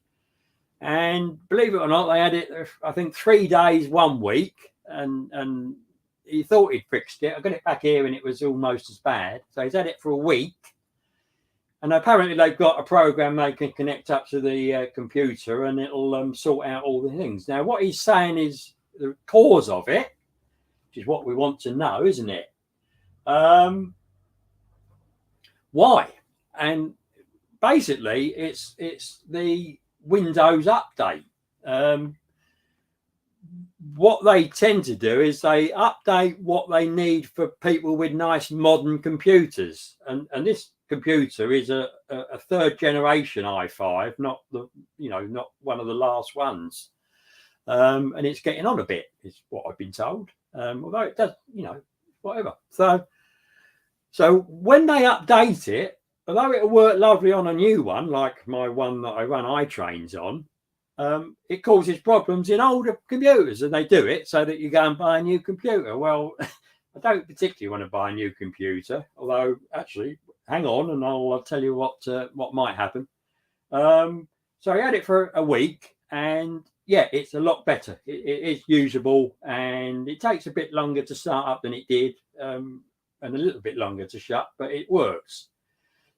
And believe it or not, they had it, I think, 3 days, 1 week. And he thought he'd fixed it. I got it back here and it was almost as bad. So he's had it for a week. And apparently they've got a program they can connect up to the computer, and it'll sort out all the things. Now, what he's saying is the cause of it, which is what we want to know, isn't it? Why? And basically it's the Windows update. What they tend to do is they update what they need for people with nice modern computers, and this computer is a third generation i5, not not one of the last ones, and it's getting on a bit, is what I've been told, although it does, whatever. So when they update it, although it'll work lovely on a new one, like my one that I run iTrains on, it causes problems in older computers, and they do it so that you go and buy a new computer. Well, I don't particularly want to buy a new computer, although actually, hang on, and I'll tell you what might happen. So I had it for a week, and yeah, it's a lot better. It is usable, and it takes a bit longer to start up than it did, and a little bit longer to shut, but it works.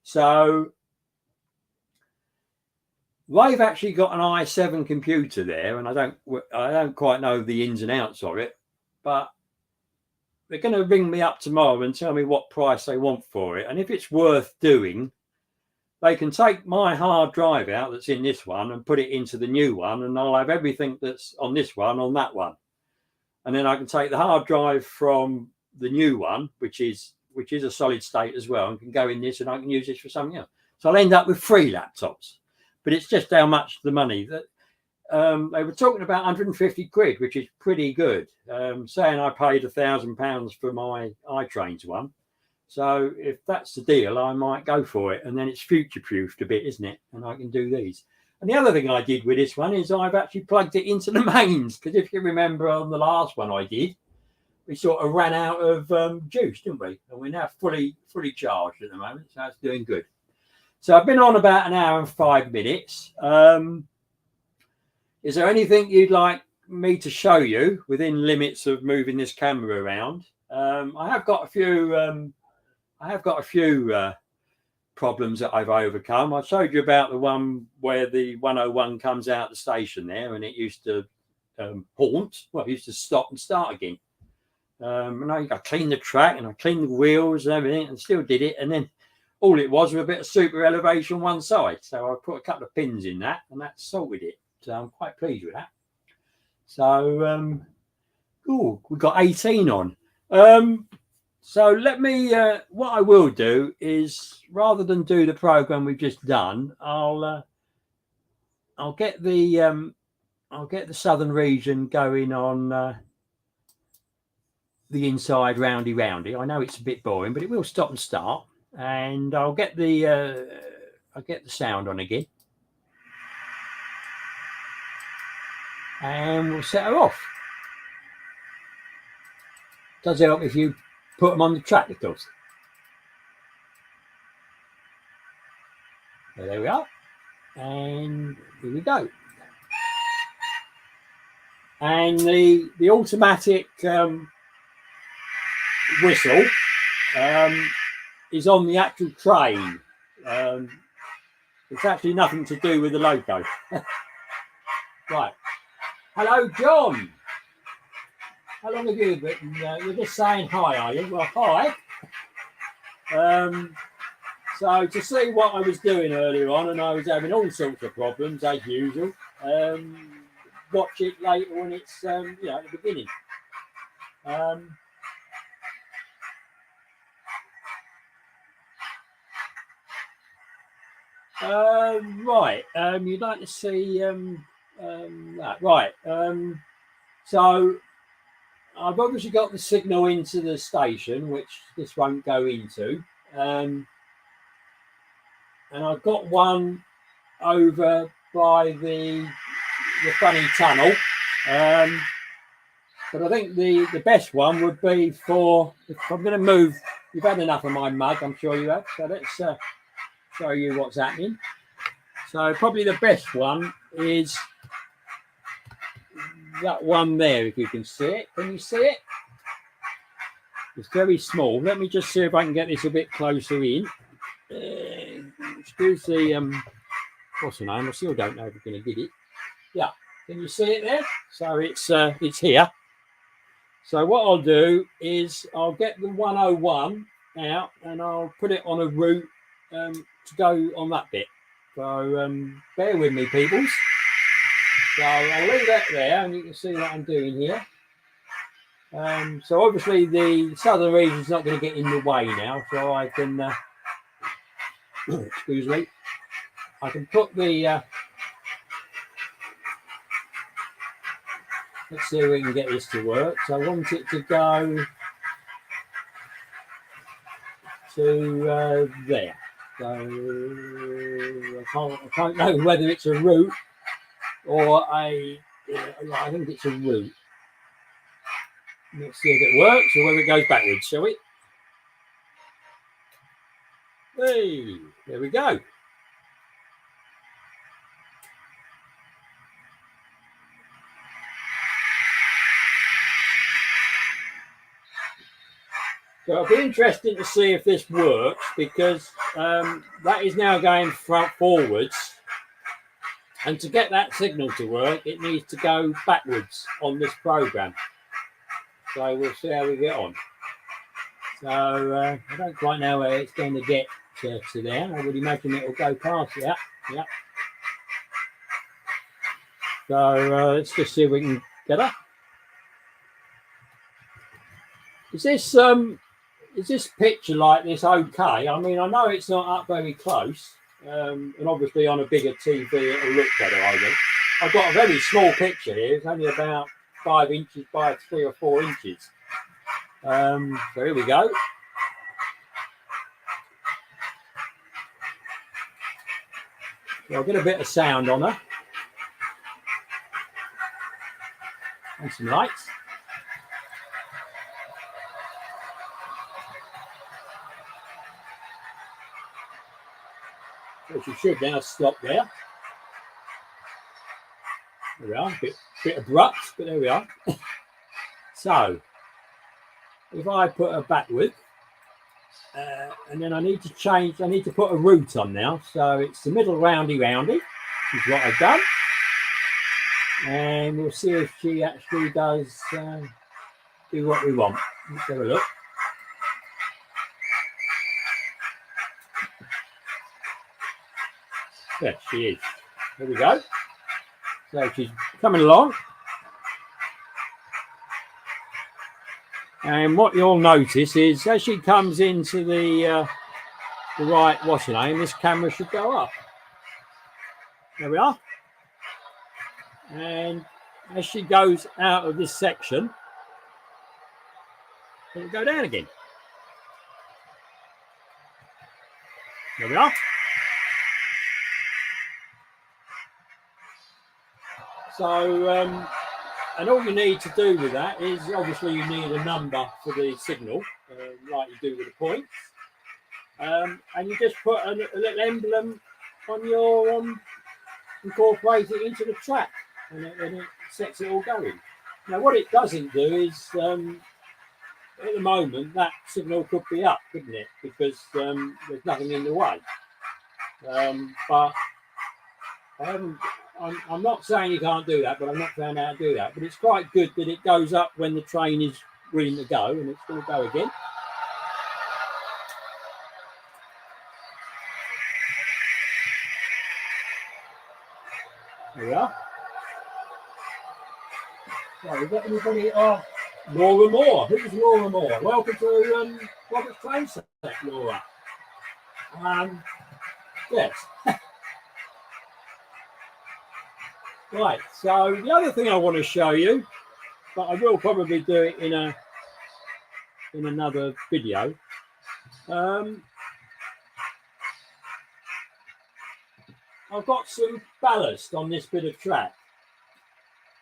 So they've actually got an i7 computer there, and I don't quite know the ins and outs of it, but they're going to ring me up tomorrow and tell me what price they want for it. And if it's worth doing, they can take my hard drive out that's in this one and put it into the new one, and I'll have everything that's on this one on that one. And then I can take the hard drive from the new one, which is a solid state as well, and can go in this, and I can use this for something else. So I'll end up with 3 laptops. But it's just how much the money that they were talking about 150 quid, which is pretty good. Saying I paid £1,000 for my iTrains one. So if that's the deal, I might go for it. And then it's future-proofed a bit, isn't it? And I can do these. And the other thing I did with this one is I've actually plugged it into the mains. Because if you remember on the last one I did, we sort of ran out of juice, didn't we? And we're now fully charged at the moment. So it's doing good. So I've been on about an hour and 5 minutes. Is there anything you'd like me to show you within limits of moving this camera around? I have got a few problems that I've overcome. I showed you about the one where the 101 comes out the station there, and it used to haunt. Well, it used to stop and start again. And I cleaned the track and I cleaned the wheels and everything, and still did it. And then all it was a bit of super elevation one side. So I put a couple of pins in that, and that sorted it. So I'm quite pleased with that. So we've got 18 on. So let me. What I will do is, rather than do the program we've just done, I'll get the southern region going on the inside roundy. I know it's a bit boring, but it will stop and start, and I'll get the sound on again, and we'll set her off. Does help if you put them on the track, of course. So there we are, and here we go. And the automatic whistle is on the actual train. It's actually nothing to do with the logo. Right. Hello, John. How long have you been? You're just saying hi, are you? Well, hi. So to see what I was doing earlier on, and I was having all sorts of problems as usual. Watch it later when it's at the beginning. Right. You'd like to see that, right? So I've obviously got the signal into the station, which this won't go into, and I've got one over by the funny tunnel, but I think the best one would be for, if I'm going to move. You've had enough of my mug, I'm sure you have. So let's show you what's happening. So probably the best one is that one there, if you can see it. Can you see it? It's very small. Let me just see if I can get this a bit closer in. Excuse the what's the name? I still don't know if we're going to get it. Yeah, can you see it there? So it's here. So what I'll do is I'll get the 101 out and I'll put it on a route to go on that bit. So bear with me, peoples. So I'll leave that there, and you can see what I'm doing here. So obviously the southern region's not going to get in the way now, so I can excuse me, I can put the let's see if we can get this to work. So I want it to go to there. So I can't know whether it's a route or I think it's a route. Let's see if it works or whether it goes backwards, shall we? Hey, there we go. So it'll be interesting to see if this works, because that is now going forwards, and to get that signal to work, it needs to go backwards on this program. So we'll see how we get on. So I don't quite know where it's going to get to there. I would imagine it will go past it. Yeah. So let's just see if we can get up. Is this picture like this okay? I mean, I know it's not up very close, and obviously on a bigger TV it'll look better, I think. I've got a very small picture here. It's only about 5 inches by 3 or 4 inches. So here we go. So I'll get a bit of sound on her. And some lights. So she should now stop there. There we are, bit abrupt, but there we are. So, if I put her backward, and then I need to put a root on now. So it's the middle roundy, which is what I've done. And we'll see if she actually does do what we want. Let's have a look. Yes, she is. There we go. So she's coming along. And what you'll notice is as she comes into the right washing lane, this camera should go up. There we are. And as she goes out of this section, it'll go down again. There we are. So, and all you need to do with that is obviously you need a number for the signal, like you do with the points. And you just put a little emblem on your, incorporate it into the track, and it sets it all going. Now, what it doesn't do is, at the moment, that signal could be up, couldn't it? Because there's nothing in the way. But I'm not saying you can't do that, but I've not found out how to do that. But it's quite good that it goes up when the train is green to go, and it's going to go again. There we are. So we've got anybody? Oh, Laura Moore. Who's Laura Moore? Welcome to Robert's Train Set, Laura. Yes. Right, so the other thing I want to show you, but I will probably do it in another video. I've got some ballast on this bit of track.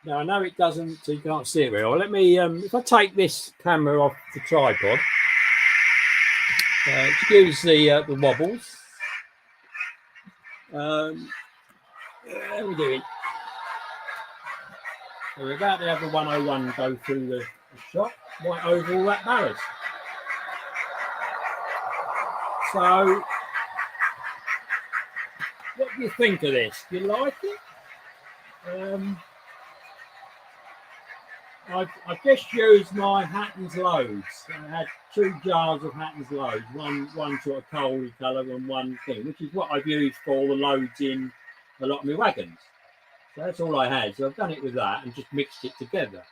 Now I know it doesn't, so you can't see it very well. Let me, if I take this camera off the tripod, excuse the wobbles. How are we doing? So we're about to have the 101 go through the shop, right over all that ballast. So, what do you think of this? Do you like it? I've just used my Hatton's loads. I had 2 jars of Hatton's loads, one sort of coal colour and one thing, which is what I've used for all the loads in a lot of my wagons. So that's all I had. So I've done it with that and just mixed it together.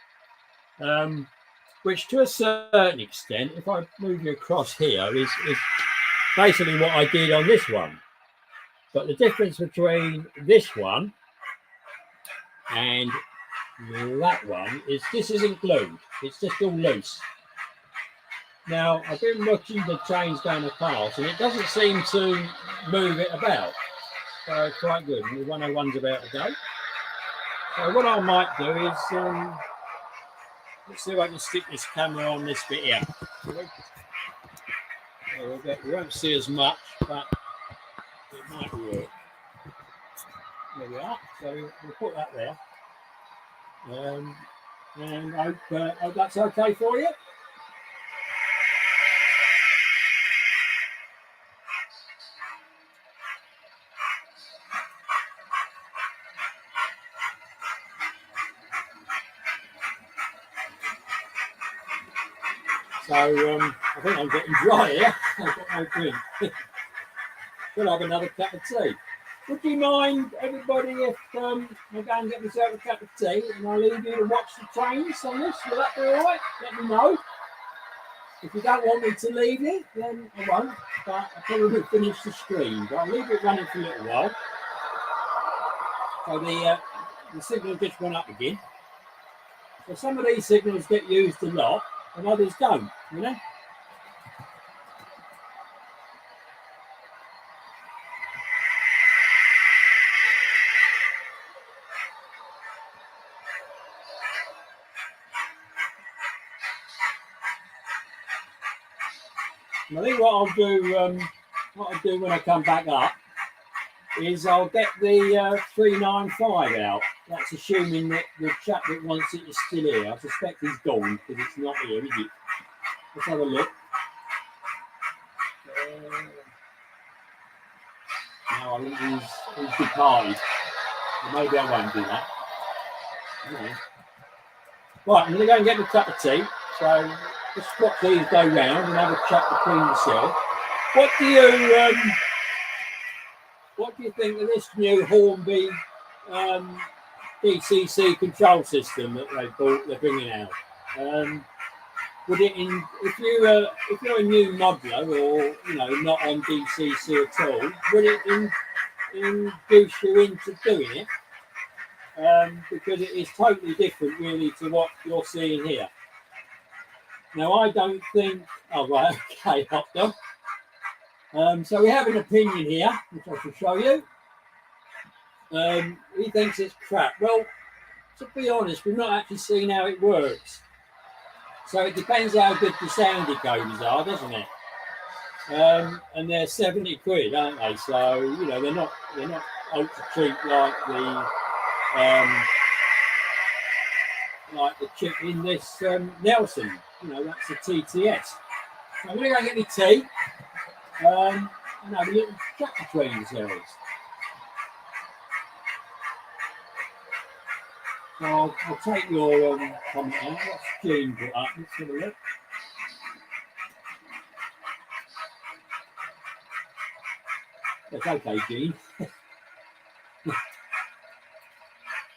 Which to a certain extent, if I move you across here, is basically what I did on this one. But the difference between this one and that one is this isn't glued. It's just all loose. Now, I've been watching the trains going past and it doesn't seem to move it about. So it's quite good. And the 101's about to go. So what I might do is, let's see if I can stick this camera on this bit here. We won't see as much, but it might work. There we are. So we'll put that there. And I hope that's okay for you. So I think I'm getting dry here. I've got no drink. We'll have another cup of tea. Would you mind, everybody, if I go and get myself a cup of tea and I'll leave you to watch the trains on this? Will that be all right? Let me know. If you don't want me to leave it, then I won't. But I'll probably finish the screen. But I'll leave it running for a little while. So the signal just went up again. So some of these signals get used a lot and others don't, you know. And I think what I'll do when I come back up is I'll get the 395 out. That's assuming that the chap that wants it is still here. I suspect he's gone because it's not here, is it? Let's have a look. No, I think he's departed. So maybe I won't do that. Yeah. Right, I'm going to go and get a cup of tea. So let's watch these go round and have a chat between yourselves. What do you think of this new Hornby DCC control system that they're bringing out? Would it if you're a new modeler or not on DCC at all, would it induce you into doing it? Because it is totally different really to what you're seeing here. Now I don't think. Oh right, okay, hot dog. So we have an opinion here, which I shall show you. He thinks it's crap. Well, to be honest, we've not actually seen how it works. So it depends how good the sound decoders are, doesn't it? And they're 70 quid, aren't they? So they're not ultra cheap like the chip in this Nelson. That's a TTS. So I'm going to go and get me tea. And have a little chat between yourselves. So I'll take your comment out. What's Gene put up? Let's have a look. That's okay, Gene.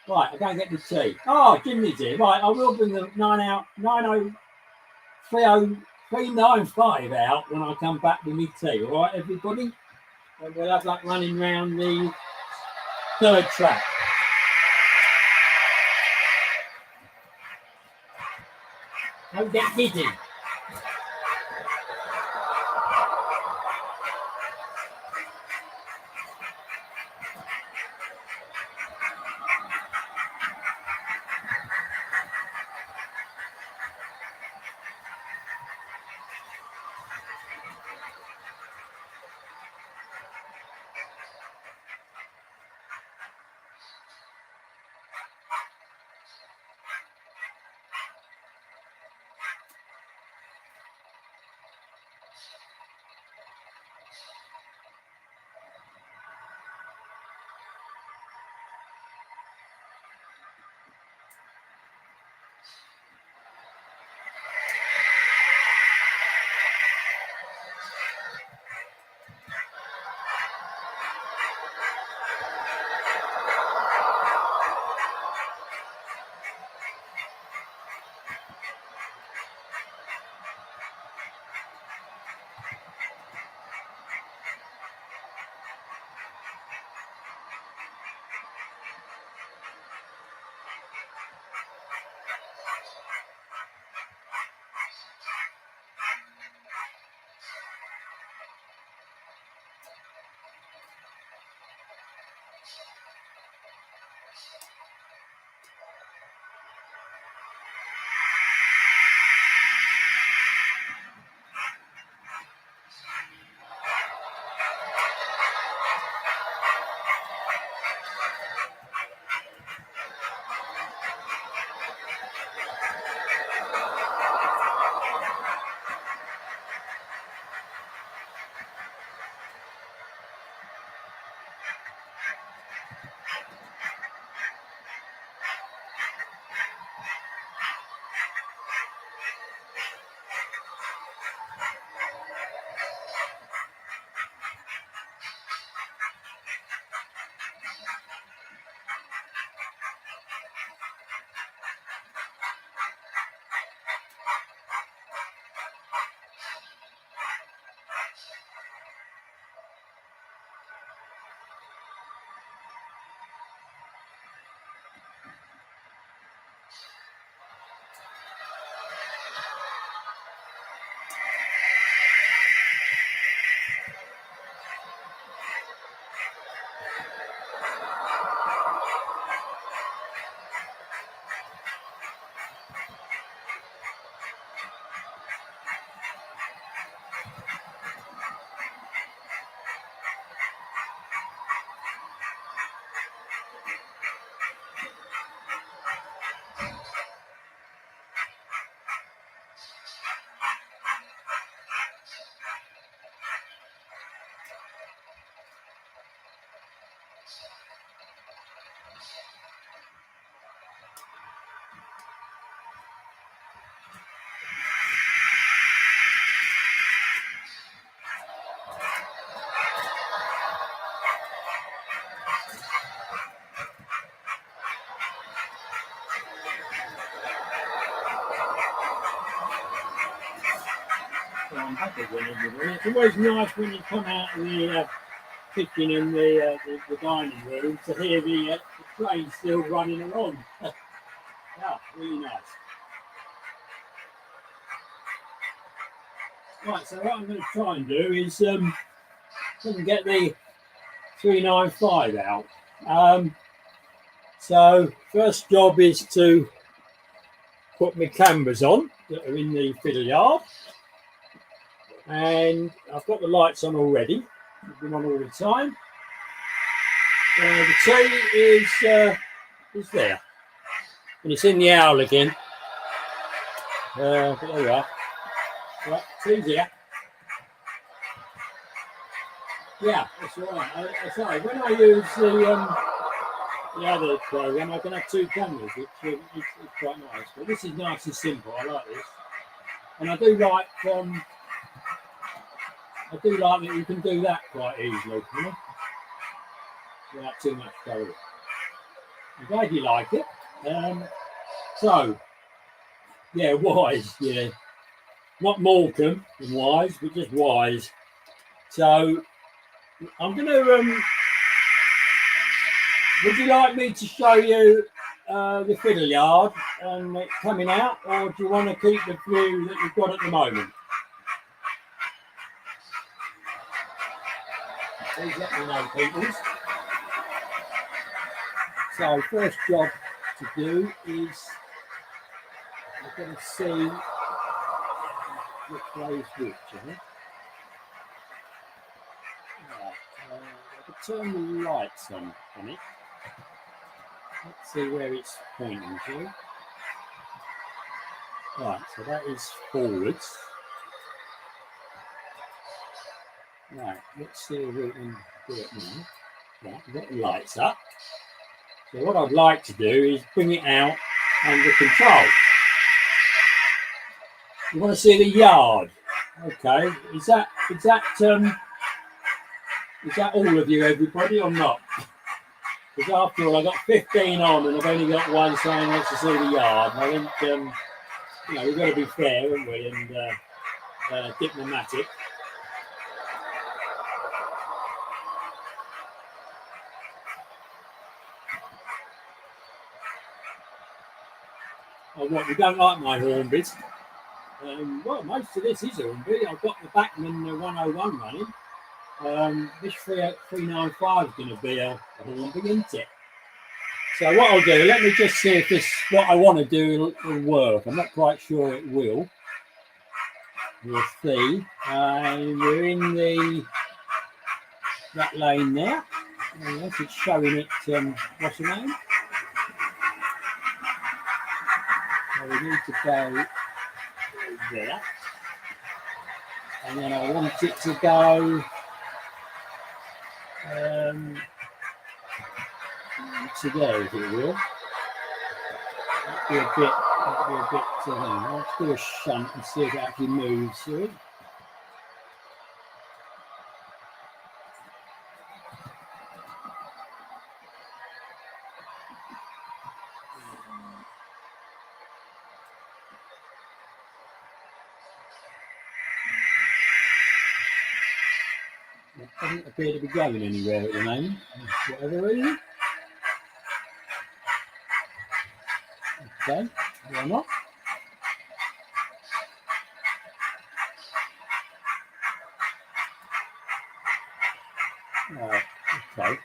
Right, I'll go and get the tea. Oh, Jimmy's here. Right, I will bring the 395 out when I come back with me tea. All right, everybody? And we'll have that running round the third track. Don't get giddy. It's always nice when you come out of the kitchen and the dining room to hear the train still running along. Yeah, really nice. Right, so what I'm going to try and do is get the 395 out. So first job is to put my cameras on that are in the fiddle yard, and I've got the lights on already. They've been on all the time. The tea is there, and it's in the owl again. But there we are. Right, tea's here. Yeah, that's right. Sorry, when I use the other program, I can have two cameras, which is quite nice. But this is nice and simple. I like this, and I do like that you can do that quite easily, you know, without too much trouble. I'm glad you like it. So, yeah, wise, yeah, not Morecambe and wise, but just wise. So, I'm gonna. Would you like me to show you the fiddle yard and it coming out, or do you want to keep the view that you've got at the moment? Please let me know, peoples. So, first job to do is I'm going to see which way is which. Right, I can turn the lights on it. Let's see where it's pointing to. Right, so that is forwards. Right, let's see if we can do it now. Right, we've got the lights up. So what I'd like to do is bring it out under control. You want to see the yard? Okay, is that all of you, everybody, or not? Because after all, I got 15 on, and I've only got one saying wants to see the yard. And I think you know, we've got to be fair, haven't we, and diplomatic. Oh, what, you don't like my hornbits? Well, most of this is hornbit. I've got the Backman 101 running. This 395 is going to be a hornbit, isn't it? So what I'll do, let me just see if this, what I want to do will work. I'm not quite sure it will. We'll see. We're in that lane there. Yes, it's showing it, what's the name? So we need to go there. And then I want it to go to there, if it will. That'll be a bit, let's do a shunt and see if it actually moves through it. It doesn't appear to be going anywhere at the moment, for whatever reason. Okay, why not? Right, okay.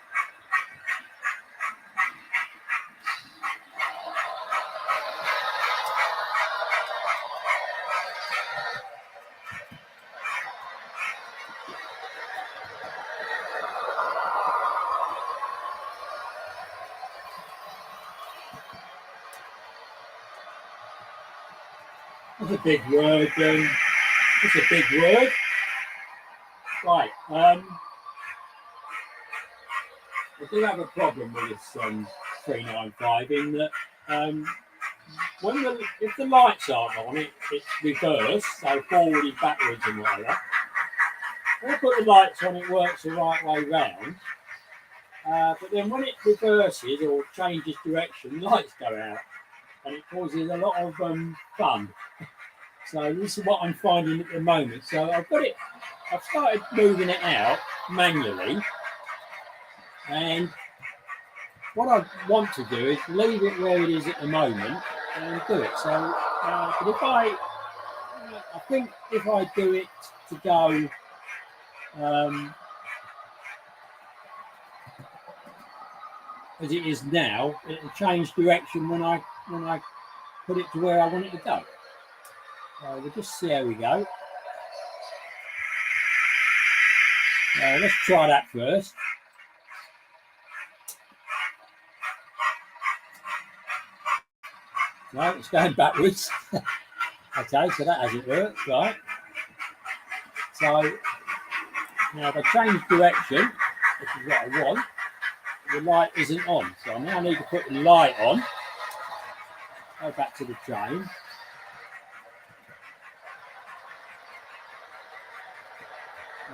That's a big word. That's a big word. Right. I do have a problem with this 395 in that if the lights aren't on, it's reversed, so forward, backwards, and whatever. When I put the lights on, it works the right way round. But then when it reverses or changes direction, lights go out, and it causes a lot of fun. So this is what I'm finding at the moment. So I've started moving it out manually, and what I want to do is leave it where it is at the moment and do it. So, but if I think if I do it to go as it is now, it'll change direction when I put it to where I want it to go. So we'll just see how we go. Let's try that first. No, it's going backwards. Okay, so that hasn't worked, right? So now if I change direction, which is what I want, the light isn't on. So I now need to put the light on. Go back to the train.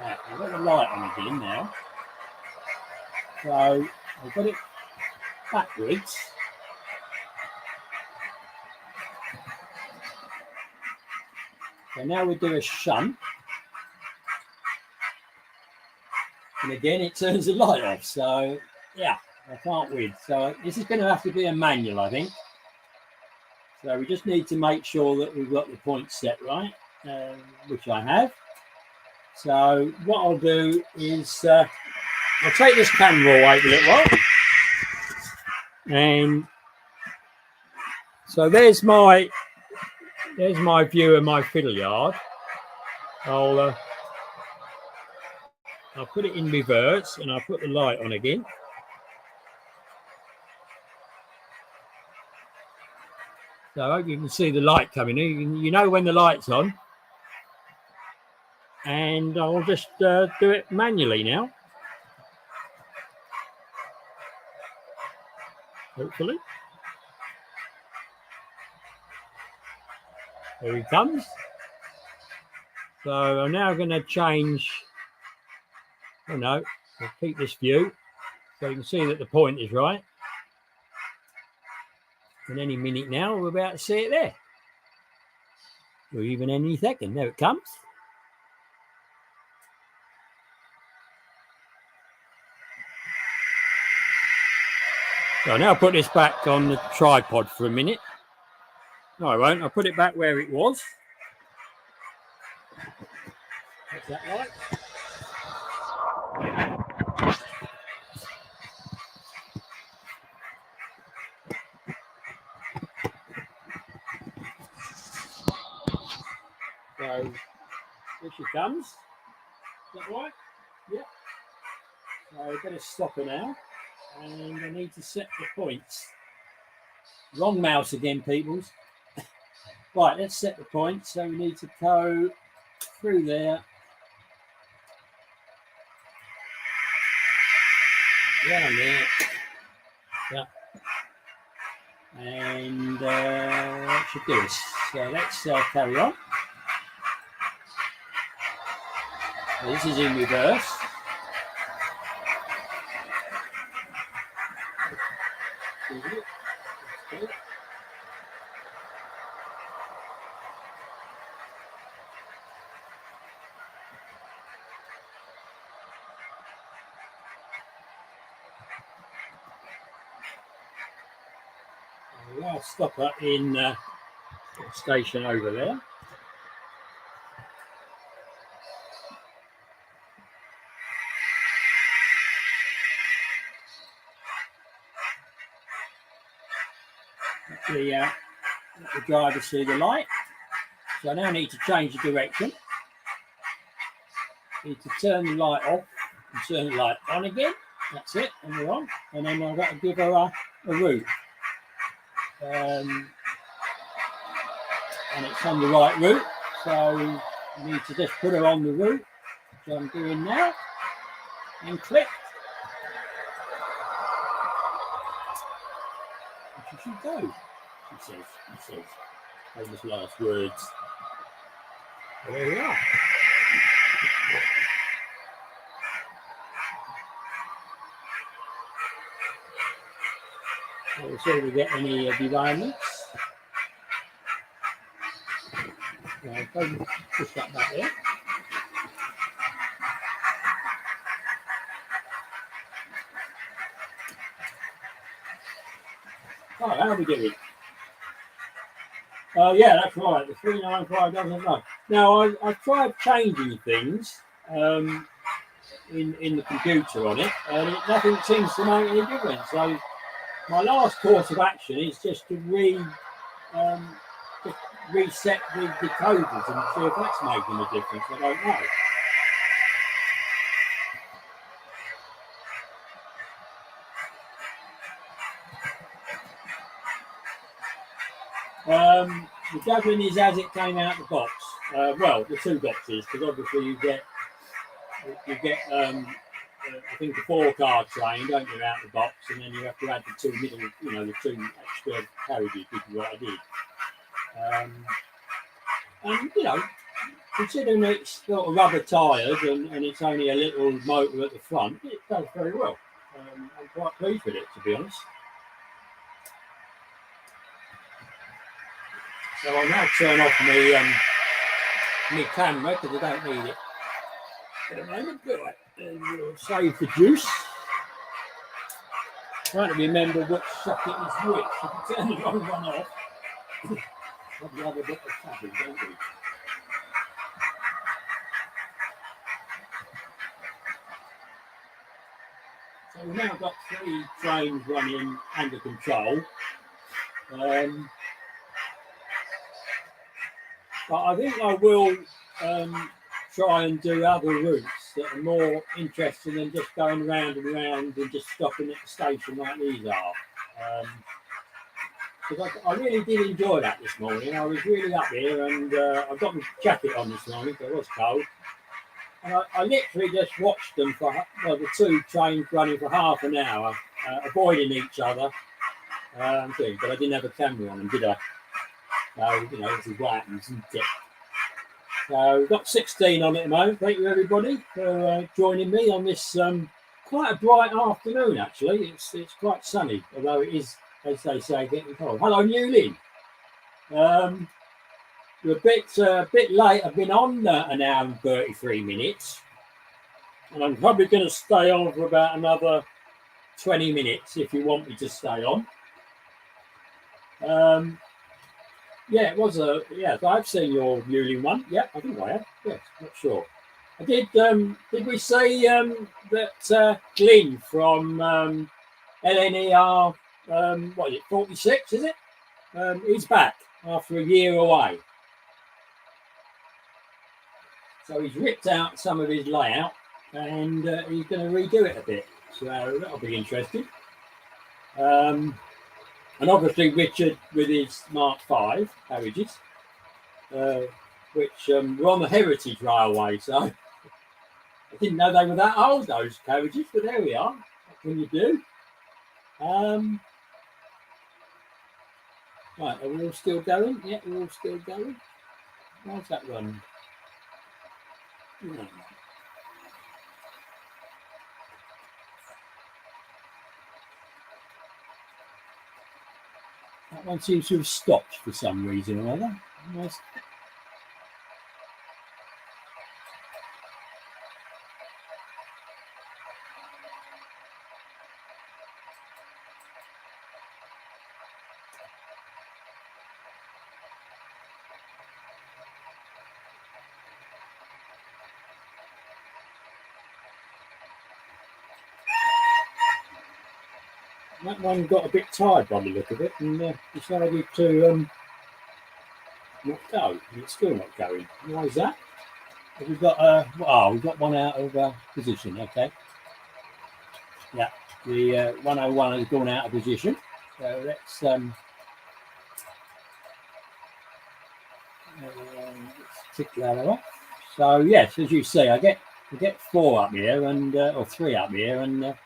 Right, I've got the light on again now. So I've got it backwards. So now we do a shunt. And again, it turns the light off. So yeah, I can't win. So this is going to have to be a manual, I think. So we just need to make sure that we've got the points set right, which I have. So what I'll do is I'll take this camera away a little while. And so there's my view of my fiddle yard. I'll put it in reverse and I'll put the light on again. So I hope you can see the light coming in. You know when the light's on. And I'll just do it manually now. Hopefully. There he comes. So I'm now going to change. Oh no, I'll keep this view so you can see that the point is right. And any minute now, we're about to see it there. Or even any second. There it comes. So now I'll put this back on the tripod for a minute. No, I won't. I'll put it back where it was. What's that like? So here she comes. Is that right? Yep. So I'm going to stop her now. And I need to set the points. Wrong mouse again, peoples. Right, let's set the points. So we need to go through there. Down there. Yeah. And that should do us. So let's carry on. So this is in reverse. I'll stop her in the station over there. Let the driver see the light. So I now need to change the direction. Need to turn the light off and turn the light on again. That's it, and we're on. And then I've got to give her a route. And it's on the right route, so I need to just put her on the route, which I'm doing now, and click. She should go, he says. Famous last words. There we are. We'll see if we get any derailments. Go push that back there. Oh, how are we doing? Yeah, that's right. The 395 doesn't know. Now, I've tried changing things in the computer on it, and nothing seems to make any difference. So, my last course of action is just to reset the decoders and see if that's making a difference. I don't know. The juggling is as it came out the box. Well, the two boxes, because obviously you get I think a 4-card train, don't you, out the box, and then you have to add the two middle, the two extra carriages, which is what I did. And considering it's sort of rubber tyres and it's only a little motor at the front, it does very well. I'm quite pleased with it, to be honest. So I'll now turn off my camera because I don't need it at the moment. Right, and we'll save the juice. Trying to remember which socket is which. If you turn the wrong one off, probably have a bit of trouble, don't we? So we've now got 3 trains running under control. But I think I will try and do other routes that are more interesting than just going round and round and just stopping at the station like these are. Because I really did enjoy that this morning. I was really up here, and I got my jacket on this morning because it was cold. And I literally just watched them for the 2 trains running for half an hour, avoiding each other. But I didn't have a camera on them, did I? So, this is what happens, isn't it? So, we've got 16 on it at the moment. Thank you, everybody, for joining me on this quite a bright afternoon, actually. It's quite sunny, although it is, as they say, getting cold. Hello, Newlin. You're a bit late. I've been on an hour and 33 minutes. And I'm probably going to stay on for about another 20 minutes if you want me to stay on. Yeah, it was so I've seen your Newlin one. Yeah, I think I have. Yes, not sure. I did. Did we say that Glyn from LNER? What is it? 46? Is it? He's back after a year away. So he's ripped out some of his layout, and he's going to redo it a bit. So that'll be interesting. And obviously Richard with his Mark 5 carriages, which were on the Heritage Railway. So I didn't know they were that old, those carriages, but there we are. What can you do? Right, are we all still going? Yeah, we're all still going. How's that run? That one seems to have stopped for some reason or other. Nice. That one got a bit tired by the look of it and decided to not go. It's still not going. Why is that? We've got we've got one out of position. Okay. Yeah, the 101 has gone out of position. So let's tick that off. So yes, as you see, I get 4 up here and or 3 up here and.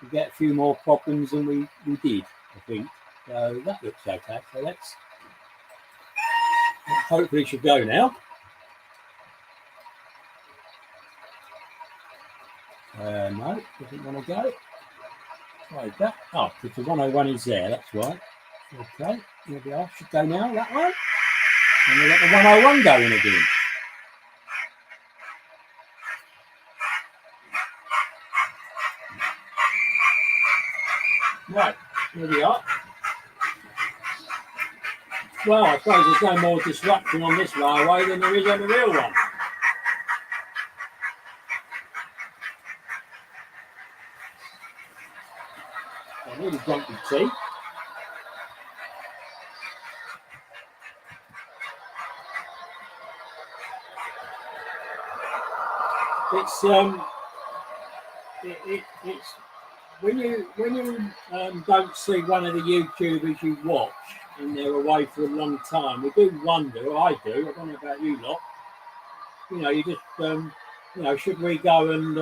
We get a few more problems than we did, I think. So that looks okay. So let's hopefully should go now. No, doesn't want to go. Try that. Oh, because the 101 is there, that's right. Okay, here we are. Should go now, that one. And we'll let the 101 go in again. Right, here we are. Well, I suppose there's no more disruption on this railway than there is on the real one. I nearly drunk the tea. It's when you don't see one of the YouTubers you watch and they're away for a long time, we do wonder. Well, I do. I don't know about you lot. You know, you just should we go and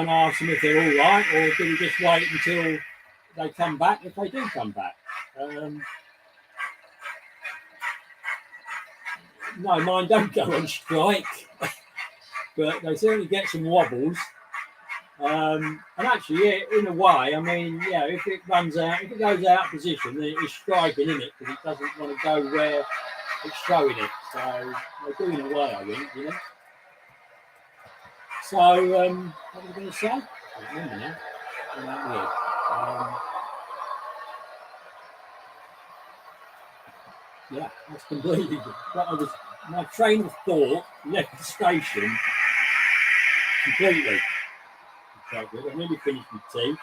ask them if they're all right, or do we just wait until they come back if they do come back? No, mine don't go on strike, but they certainly get some wobbles. And actually, yeah, in a way, I mean, yeah, if it goes out of position, then it's striking, isn't it? Because it doesn't want to go where it's showing it. So they do in a way, I think, you know. So, what was I going to say? I don't remember now. Yeah, that's completely. My train of thought left the station completely. So good. I've nearly finished with tea.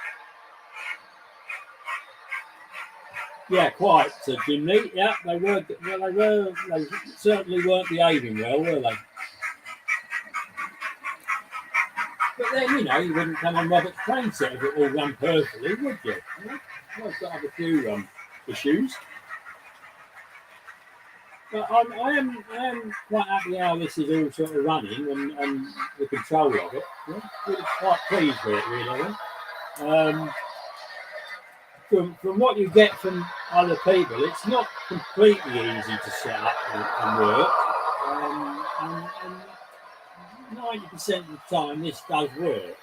Yeah, quite, Jimmy. Yeah, they were. Well, they certainly weren't behaving well, were they? But then, you know, you wouldn't come on Robert's train set if it all ran perfectly, would you? I've got to have a few issues. But I am quite happy how this is all sort of running and the control of it. Yeah, really quite pleased with it, really. From what you get from other people, it's not completely easy to set up and work. And 90% of the time, this does work.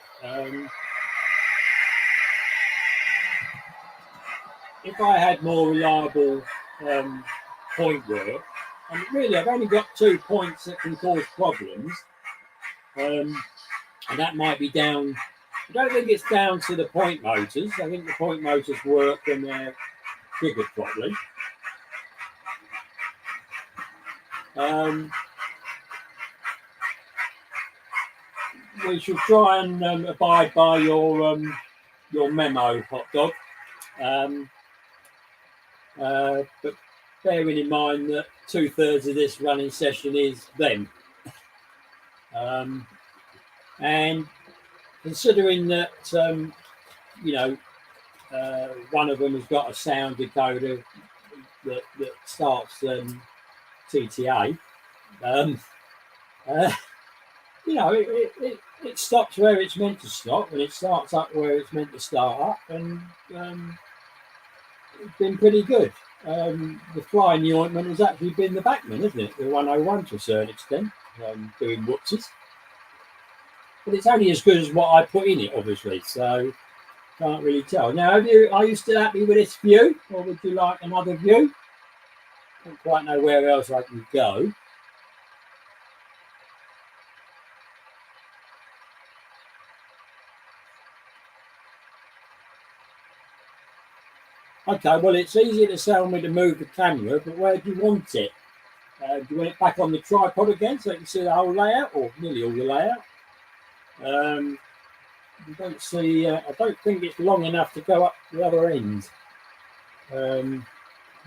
If I had more reliable point work, and really I've only got 2 points that can cause problems, and that might be down. I don't think it's down to the point motors. I think the point motors work when they're triggered properly. We should try and abide by your memo, hot dog. But bearing in mind that 2/3 of this running session is them. And considering that, one of them has got a sound decoder that starts TTA, it stops where it's meant to stop and it starts up where it's meant to start up, and it's been pretty good. The fly in the ointment has actually been the backman, isn't it? The 101 to a certain extent, doing whoopsies. But it's only as good as what I put in it, obviously, so can't really tell. Now, are you still happy with this view, or would you like another view? I don't quite know where else I can go. Okay, well, it's easy to tell me to move the camera, but where do you want it? Do you want it back on the tripod again so you can see the whole layout, or nearly all the layout? I don't see. I don't think it's long enough to go up the other end. At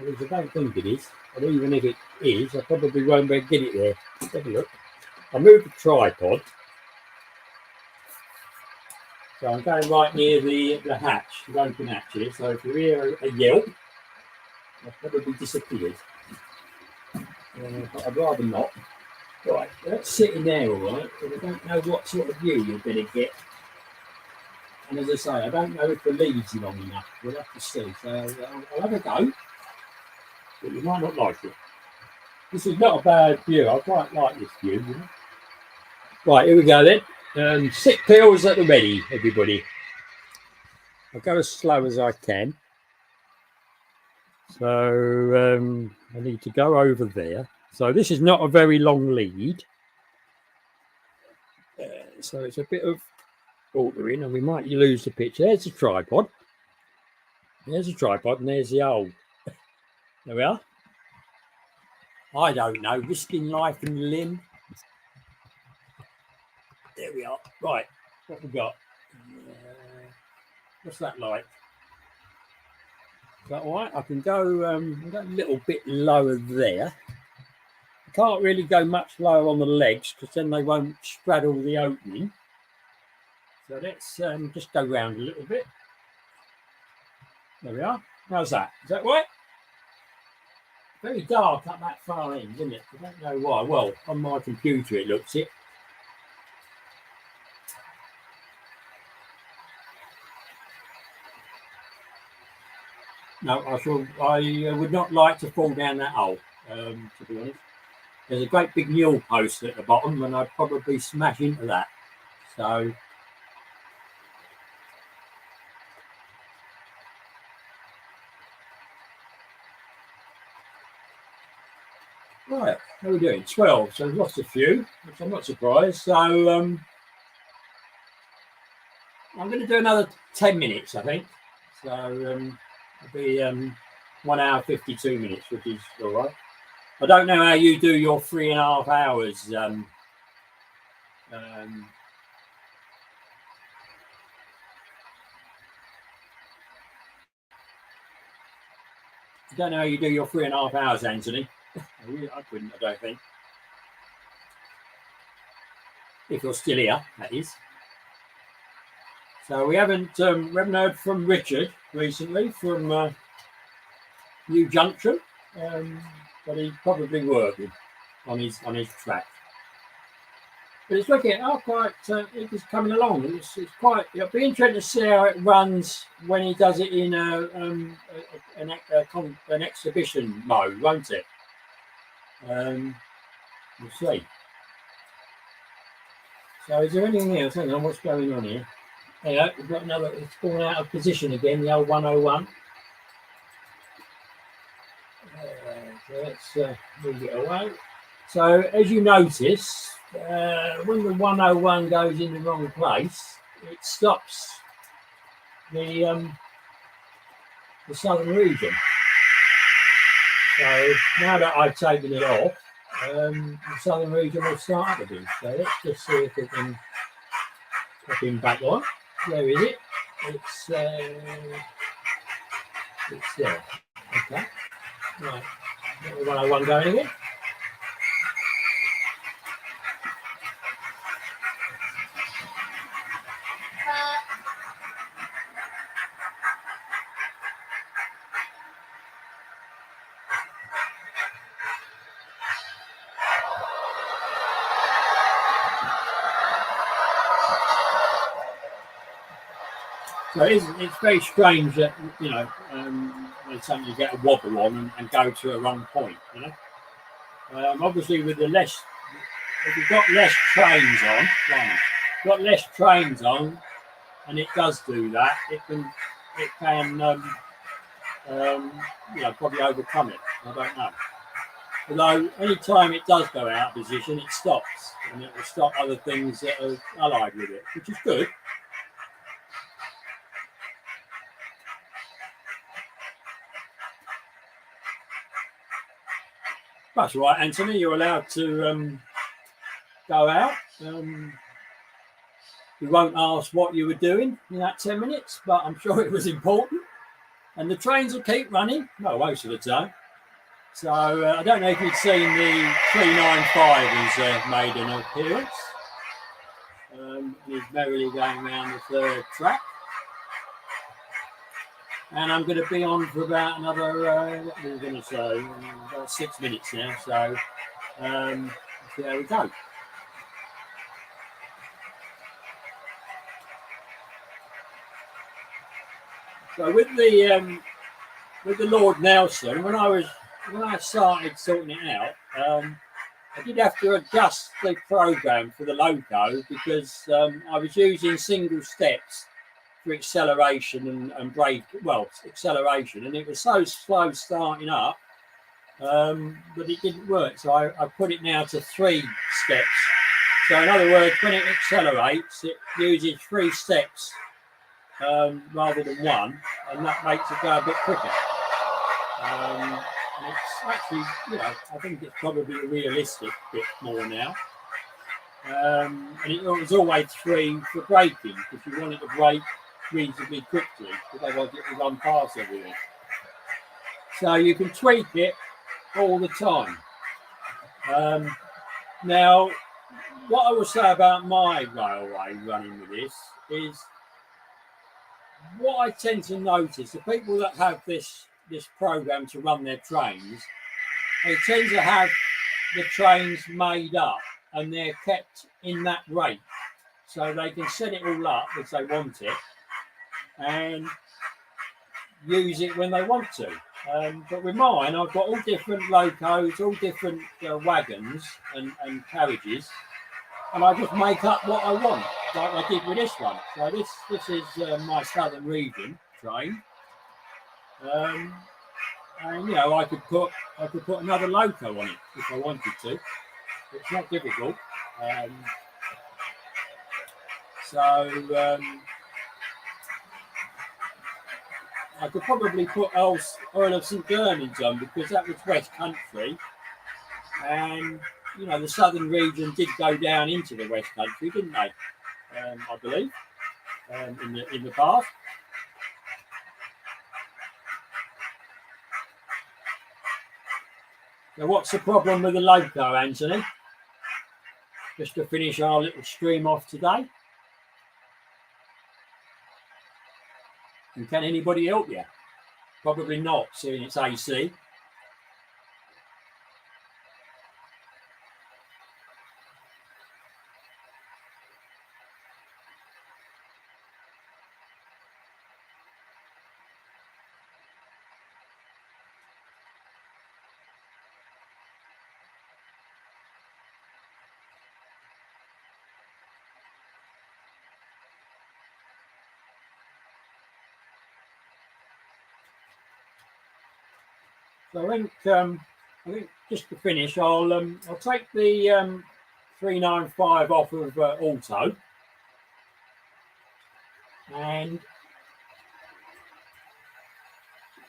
least I don't think it is. But even if it is, I probably won't be able to get it there. Let's have a look. I moved the tripod, so I'm going right near the hatch, the open hatch here. So if you hear a yelp, I've probably disappeared. But I'd rather not. Right, let's sit in there, all right. But I don't know what sort of view you're going to get And as I say, I don't know if the lead's long enough. We'll have to see. So I'll have a go, but you might not like it. This is not a bad view. I quite like this view. You know? Right, here we go then. Sick peels at the ready, everybody. I'll go as slow as I can. So I need to go over there. So this is not a very long lead. So it's a bit of altering, and we might lose the picture. There's the tripod. There's a tripod, and there's the hole. There we are. I don't know, risking life and limb. There we are. Right, what we got? What's that like? Is that all right? I can go a little bit lower there. I can't really go much lower on the legs because then they won't straddle the opening. So let's just go round a little bit. There we are. How's that? Is that right? Very dark up that far end, isn't it? I don't know why. Well, on my computer it looks it. No, I would not like to fall down that hole, to be honest. There's a great big mule post at the bottom, and I'd probably smash into that. So, right, how are we doing? 12, so we've lost a few, which I'm not surprised. So, I'm going to do another 10 minutes, I think. So, it'll be 1 hour 52 minutes, which is all right. I don't know how you do your 3.5 hours. I don't know how you do your 3.5 hours, Anthony. I couldn't, I don't think. If you're still here, that is. So we haven't heard from Richard recently from New Junction, but he's probably working on his track. But it's looking quite. It is coming along. It's quite. It'll be interesting to see how it runs when he does it in an exhibition mode, won't it? We'll see. So is there anything else? Hang on, what's going on here? Yeah, we've got another. It's fallen out of position again. The old 101. So let's move it away. So as you notice, when the 101 goes in the wrong place, it stops the southern region. So now that I've taken it off, the southern region will start up again. So let's just see if we can pop him back on. Where is it? It's there. Okay. Right. Got the 101 going again. So it's very strange that, you know, when suddenly you get a wobble on and go to a wrong point, you know. Obviously, with if you've got less trains on, and it does do that, it can probably overcome it. I don't know. Although any time it does go out of position, it stops, and it will stop other things that are allied with it, which is good. That's right, Anthony. You're allowed to go out. We won't ask what you were doing in that 10 minutes, but I'm sure it was important. And the trains will keep running, well, most of the time. So I don't know if you've seen the 395 has made an appearance. He's merrily going around the third track. And I'm going to be on for about another, what am I going to say, about 6 minutes now. So there we go. So with the Lord Nelson, when I started sorting it out, I did have to adjust the program for the loco because I was using single steps for acceleration and brake. Well, acceleration, and it was so slow starting up that it didn't work. So I put it now to 3 steps. So in other words, when it accelerates, it uses 3 steps rather than 1, and that makes it go a bit quicker. And it's actually, I think it's probably a realistic bit more now. And it was always 3 for braking because you want it to brake reasonably quickly because otherwise it will run past everything. So you can tweak it all the time. Now, what I will say about my railway running with this is what I tend to notice, the people that have this program to run their trains, they tend to have the trains made up and they're kept in that rate. So they can set it all up as they want it and use it when they want to. But with mine, I've got all different locos, all different wagons and carriages, and I just make up what I want, like I did with this one. So this is my Southern Region train, and I could put another loco on it if I wanted to. It's not difficult. I could probably put Earl of St Gurney's on because that was West Country, and the Southern Region did go down into the West Country, didn't they? I believe in the past. Now, what's the problem with the loco, Anthony? Just to finish our little stream off today. And can anybody help you? Probably not, seeing it's AC. So I think just to finish, I'll take the 395 off of auto, and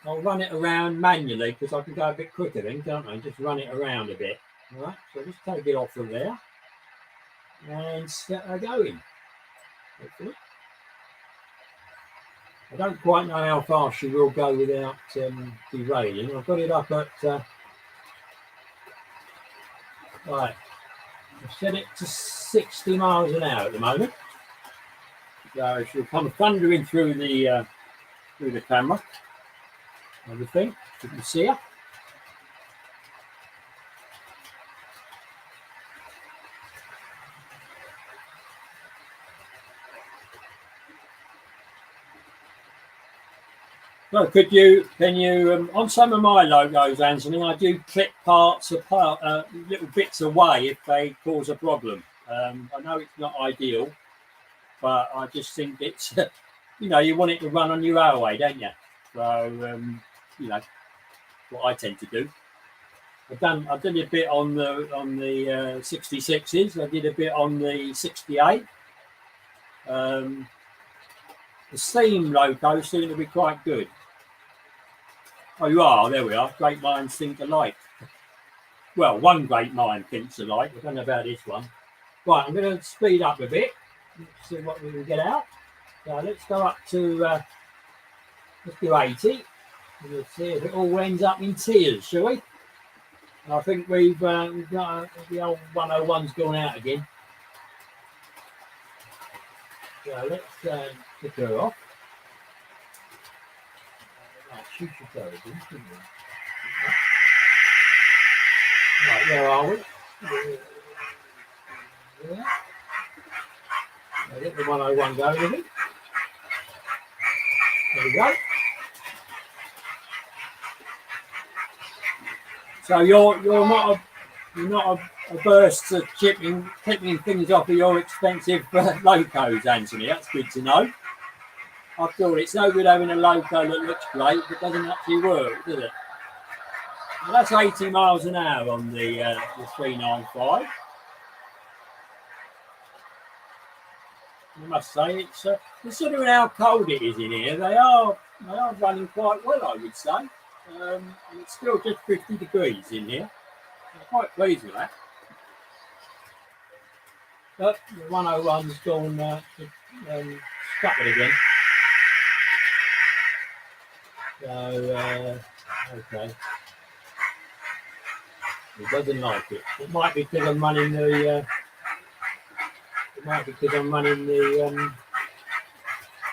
I'll run it around manually because I can go a bit quicker then, can't I? Just run it around a bit. All right, so just take it off of there and set her going. Hopefully. I don't quite know how far she will go without derailing. I've got it up at right. I've set it to 60 miles an hour at the moment. So she'll come thundering through the camera. Everything you can see her. So can you on some of my logos, Anthony, I do clip parts apart, little bits away if they cause a problem. I know it's not ideal, but I just think it's, you want it to run on your railway, don't you? So, what I tend to do. I did a bit on the 66s. I did a bit on the 68. The steam locos seem to be quite good. Oh, you are? There we are. Great minds think alike. Well, one great mind thinks alike. I don't know about this one. Right, I'm going to speed up a bit. Let's see what we can get out. So let's go up to, let's do 80. We'll see if it all ends up in tears, shall we? I think we've got the old 101's gone out again. So let's pick her off. Right, she should go again, shouldn't we? Right, where are we? Yeah. I'll let the 101 go with it. There we go. So you're not averse to clipping things off of your expensive locos, Anthony. That's good to know. I thought it's no good having a loco that looks great but doesn't actually work, does it? Well, that's 80 miles an hour on the 395. I must say, it's considering how cold it is in here, they are running quite well, I would say. And it's still just 50 degrees in here. I'm quite pleased with that. But the 101's gone scuppered again. So, okay. He doesn't like it. It might be because I'm running the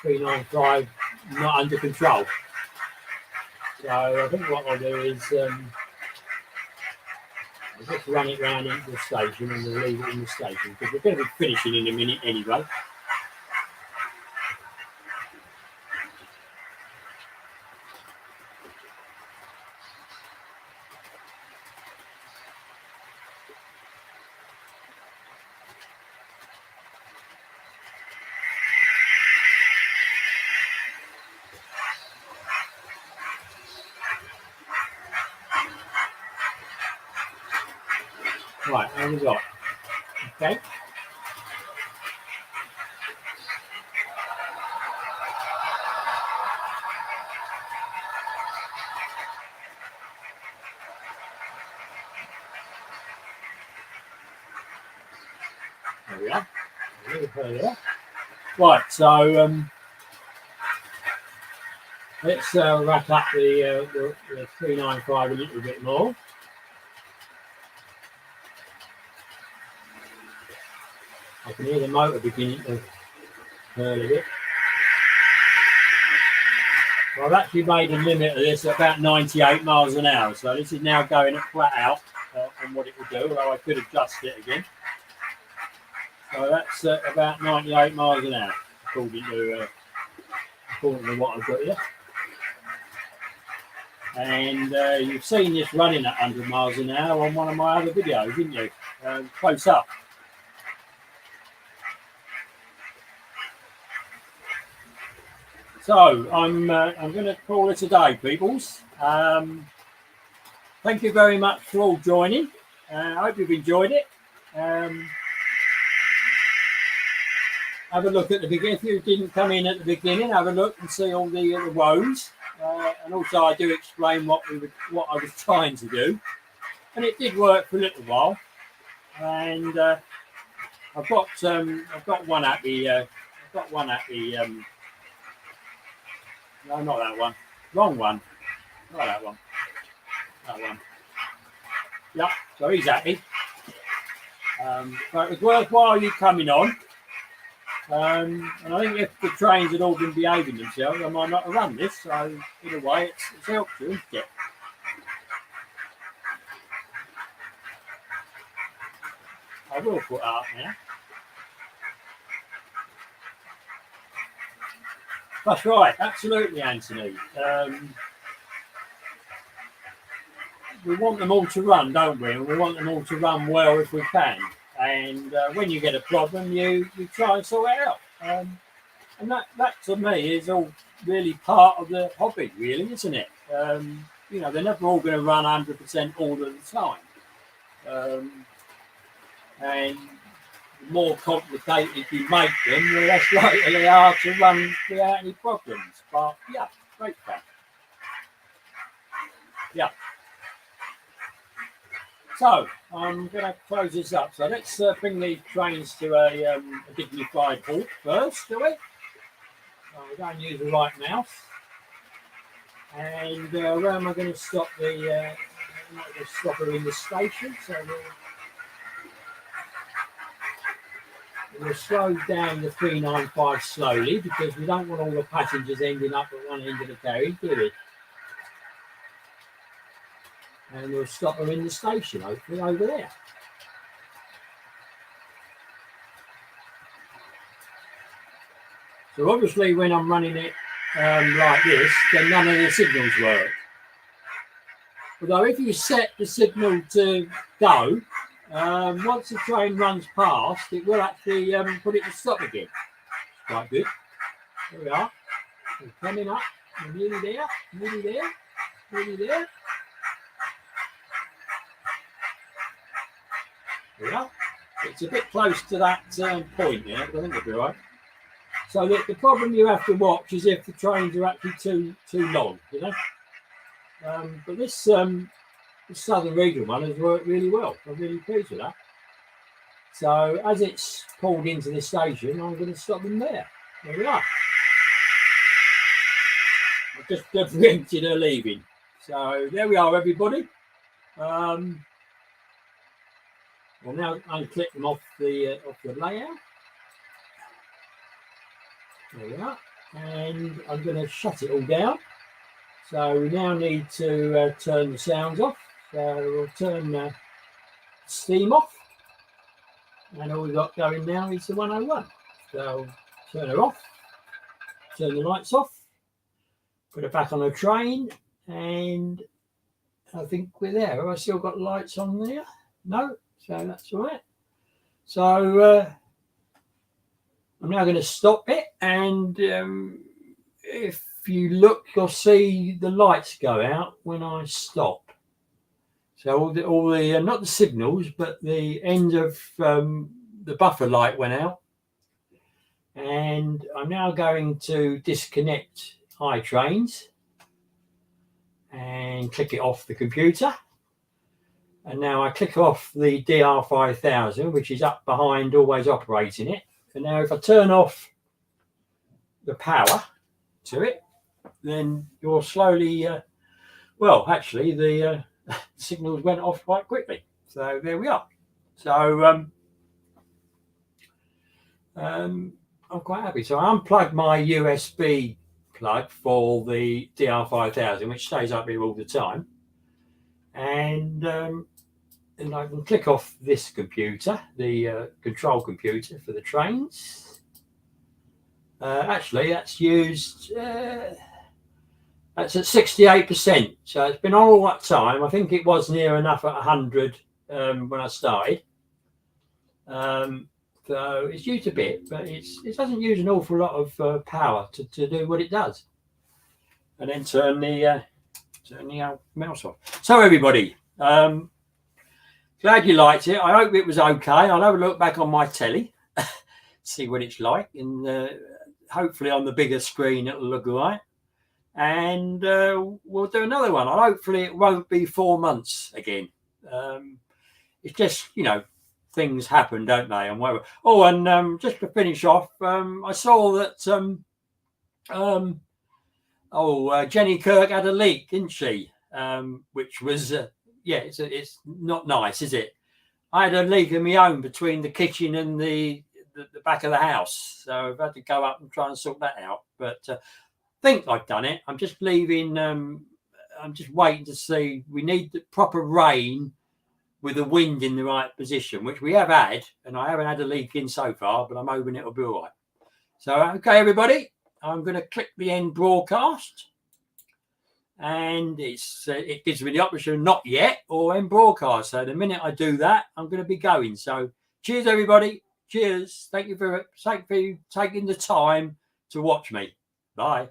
395 not under control. So I think what I'll do is I'll just run it round into the station and we'll leave it in the station because we're going to be finishing in a minute anyway. Right, how we got? Okay. There we are. A little further. Right, so let's wrap up the 395 a little bit more. I can hear the motor beginning to hurl a bit. Well, I've actually made a limit of this at about 98 miles an hour, so this is now going at flat out on what it will do, although I could adjust it again. So that's about 98 miles an hour, according to what I've got here. And you've seen this running at 100 miles an hour on one of my other videos, didn't you? Close up. So I'm going to call it a day, peoples. Thank you very much for all joining. I hope you've enjoyed it. Have a look at the beginning. If you didn't come in at the beginning, have a look and see all the woes. And also, I do explain what I was trying to do, and it did work for a little while. And I've got one at the. No, not that one. Wrong one. Not that one. That one. Yeah. So he's happy. But it was worthwhile you coming on. And I think if the trains had all been behaving themselves, I might not have run this. So in a way, it's helped you, isn't it? I will put up now. That's right, absolutely, Anthony. We want them all to run, don't we? And we want them all to run well if we can. And when you get a problem, you try and sort it out. And that to me is all really part of the hobby, really, isn't it? You know, they're never all going to run 100% all of the time. And the more complicated you make them, the less likely they are to run without any problems. But yeah, great fun. Yeah. So I'm going to close this up. So let's bring the trains to a dignified halt first, do we? So we're going to use the right mouse. And where am I going to stop the stopper in the station? So we'll slow down the 395 slowly because we don't want all the passengers ending up at one end of the carriage, do we? And we'll stop her in the station, hopefully over there. So obviously when I'm running it like this, then none of the signals work. Although if you set the signal to go, once the train runs past, it will actually put it to stop again. Quite good. There we are. We're coming up. We're nearly there. Nearly there. Nearly there. There we are. It's a bit close to that point there, but I think it'll be all right. So the problem you have to watch is if the trains are actually too long, you know. But this Southern Regional one has worked really well. I'm really pleased with that. So as it's pulled into the station, I'm going to stop them there. There we are. I just preempted her leaving. So there we are, everybody. I'll now unclip them off the layout. There we are. And I'm going to shut it all down. So we now need to turn the sounds off. So we'll turn steam off. And all we've got going now is the 101. So turn her off. Turn the lights off. Put it back on the train. And I think we're there. Have I still got lights on there? No. So that's all right. So I'm now going to stop it. And if you look, you'll see the lights go out when I stop. So all the not the signals, but the end of the buffer light went out. And I'm now going to disconnect iTrains and click it off the computer. And now I click off the DR5000, which is up behind always operating it. And now if I turn off the power to it, then you'll slowly, well, actually the signals went off quite quickly. So there we are. So I'm quite happy. So I unplugged my USB plug for the DR5000, which stays up here all the time. And I can click off this computer, the control computer for the trains. Actually, that's used, that's at 68%. So it's been on all that time. I think it was near enough at 100 when I started. So it's used a bit, but it doesn't use an awful lot of power to do what it does. And then turn the mouse off. So everybody, glad you liked it. I hope it was okay. I'll have a look back on my telly, see what it's like, and hopefully on the bigger screen it'll look all right. And we'll do another one. Hopefully it won't be 4 months again. It's just, you know, things happen, don't they? And whatever. Oh, and just to finish off, I saw that Jenny Kirk had a leak, didn't she? Which was yeah, it's not nice, is it? I had a leak of my own between the kitchen and the back of the house, so I've had to go up and try and sort that out. But I think I've done it. I'm just leaving. I'm just waiting to see. We need the proper rain with the wind in the right position, which we have had, and I haven't had a leak in so far, but I'm hoping it'll be all right. So, okay, everybody, I'm going to click the end broadcast, and it gives me the option not yet or end broadcast. So the minute I do that, I'm going to be going. So cheers, everybody. Cheers. Thank you for taking the time to watch me. Bye.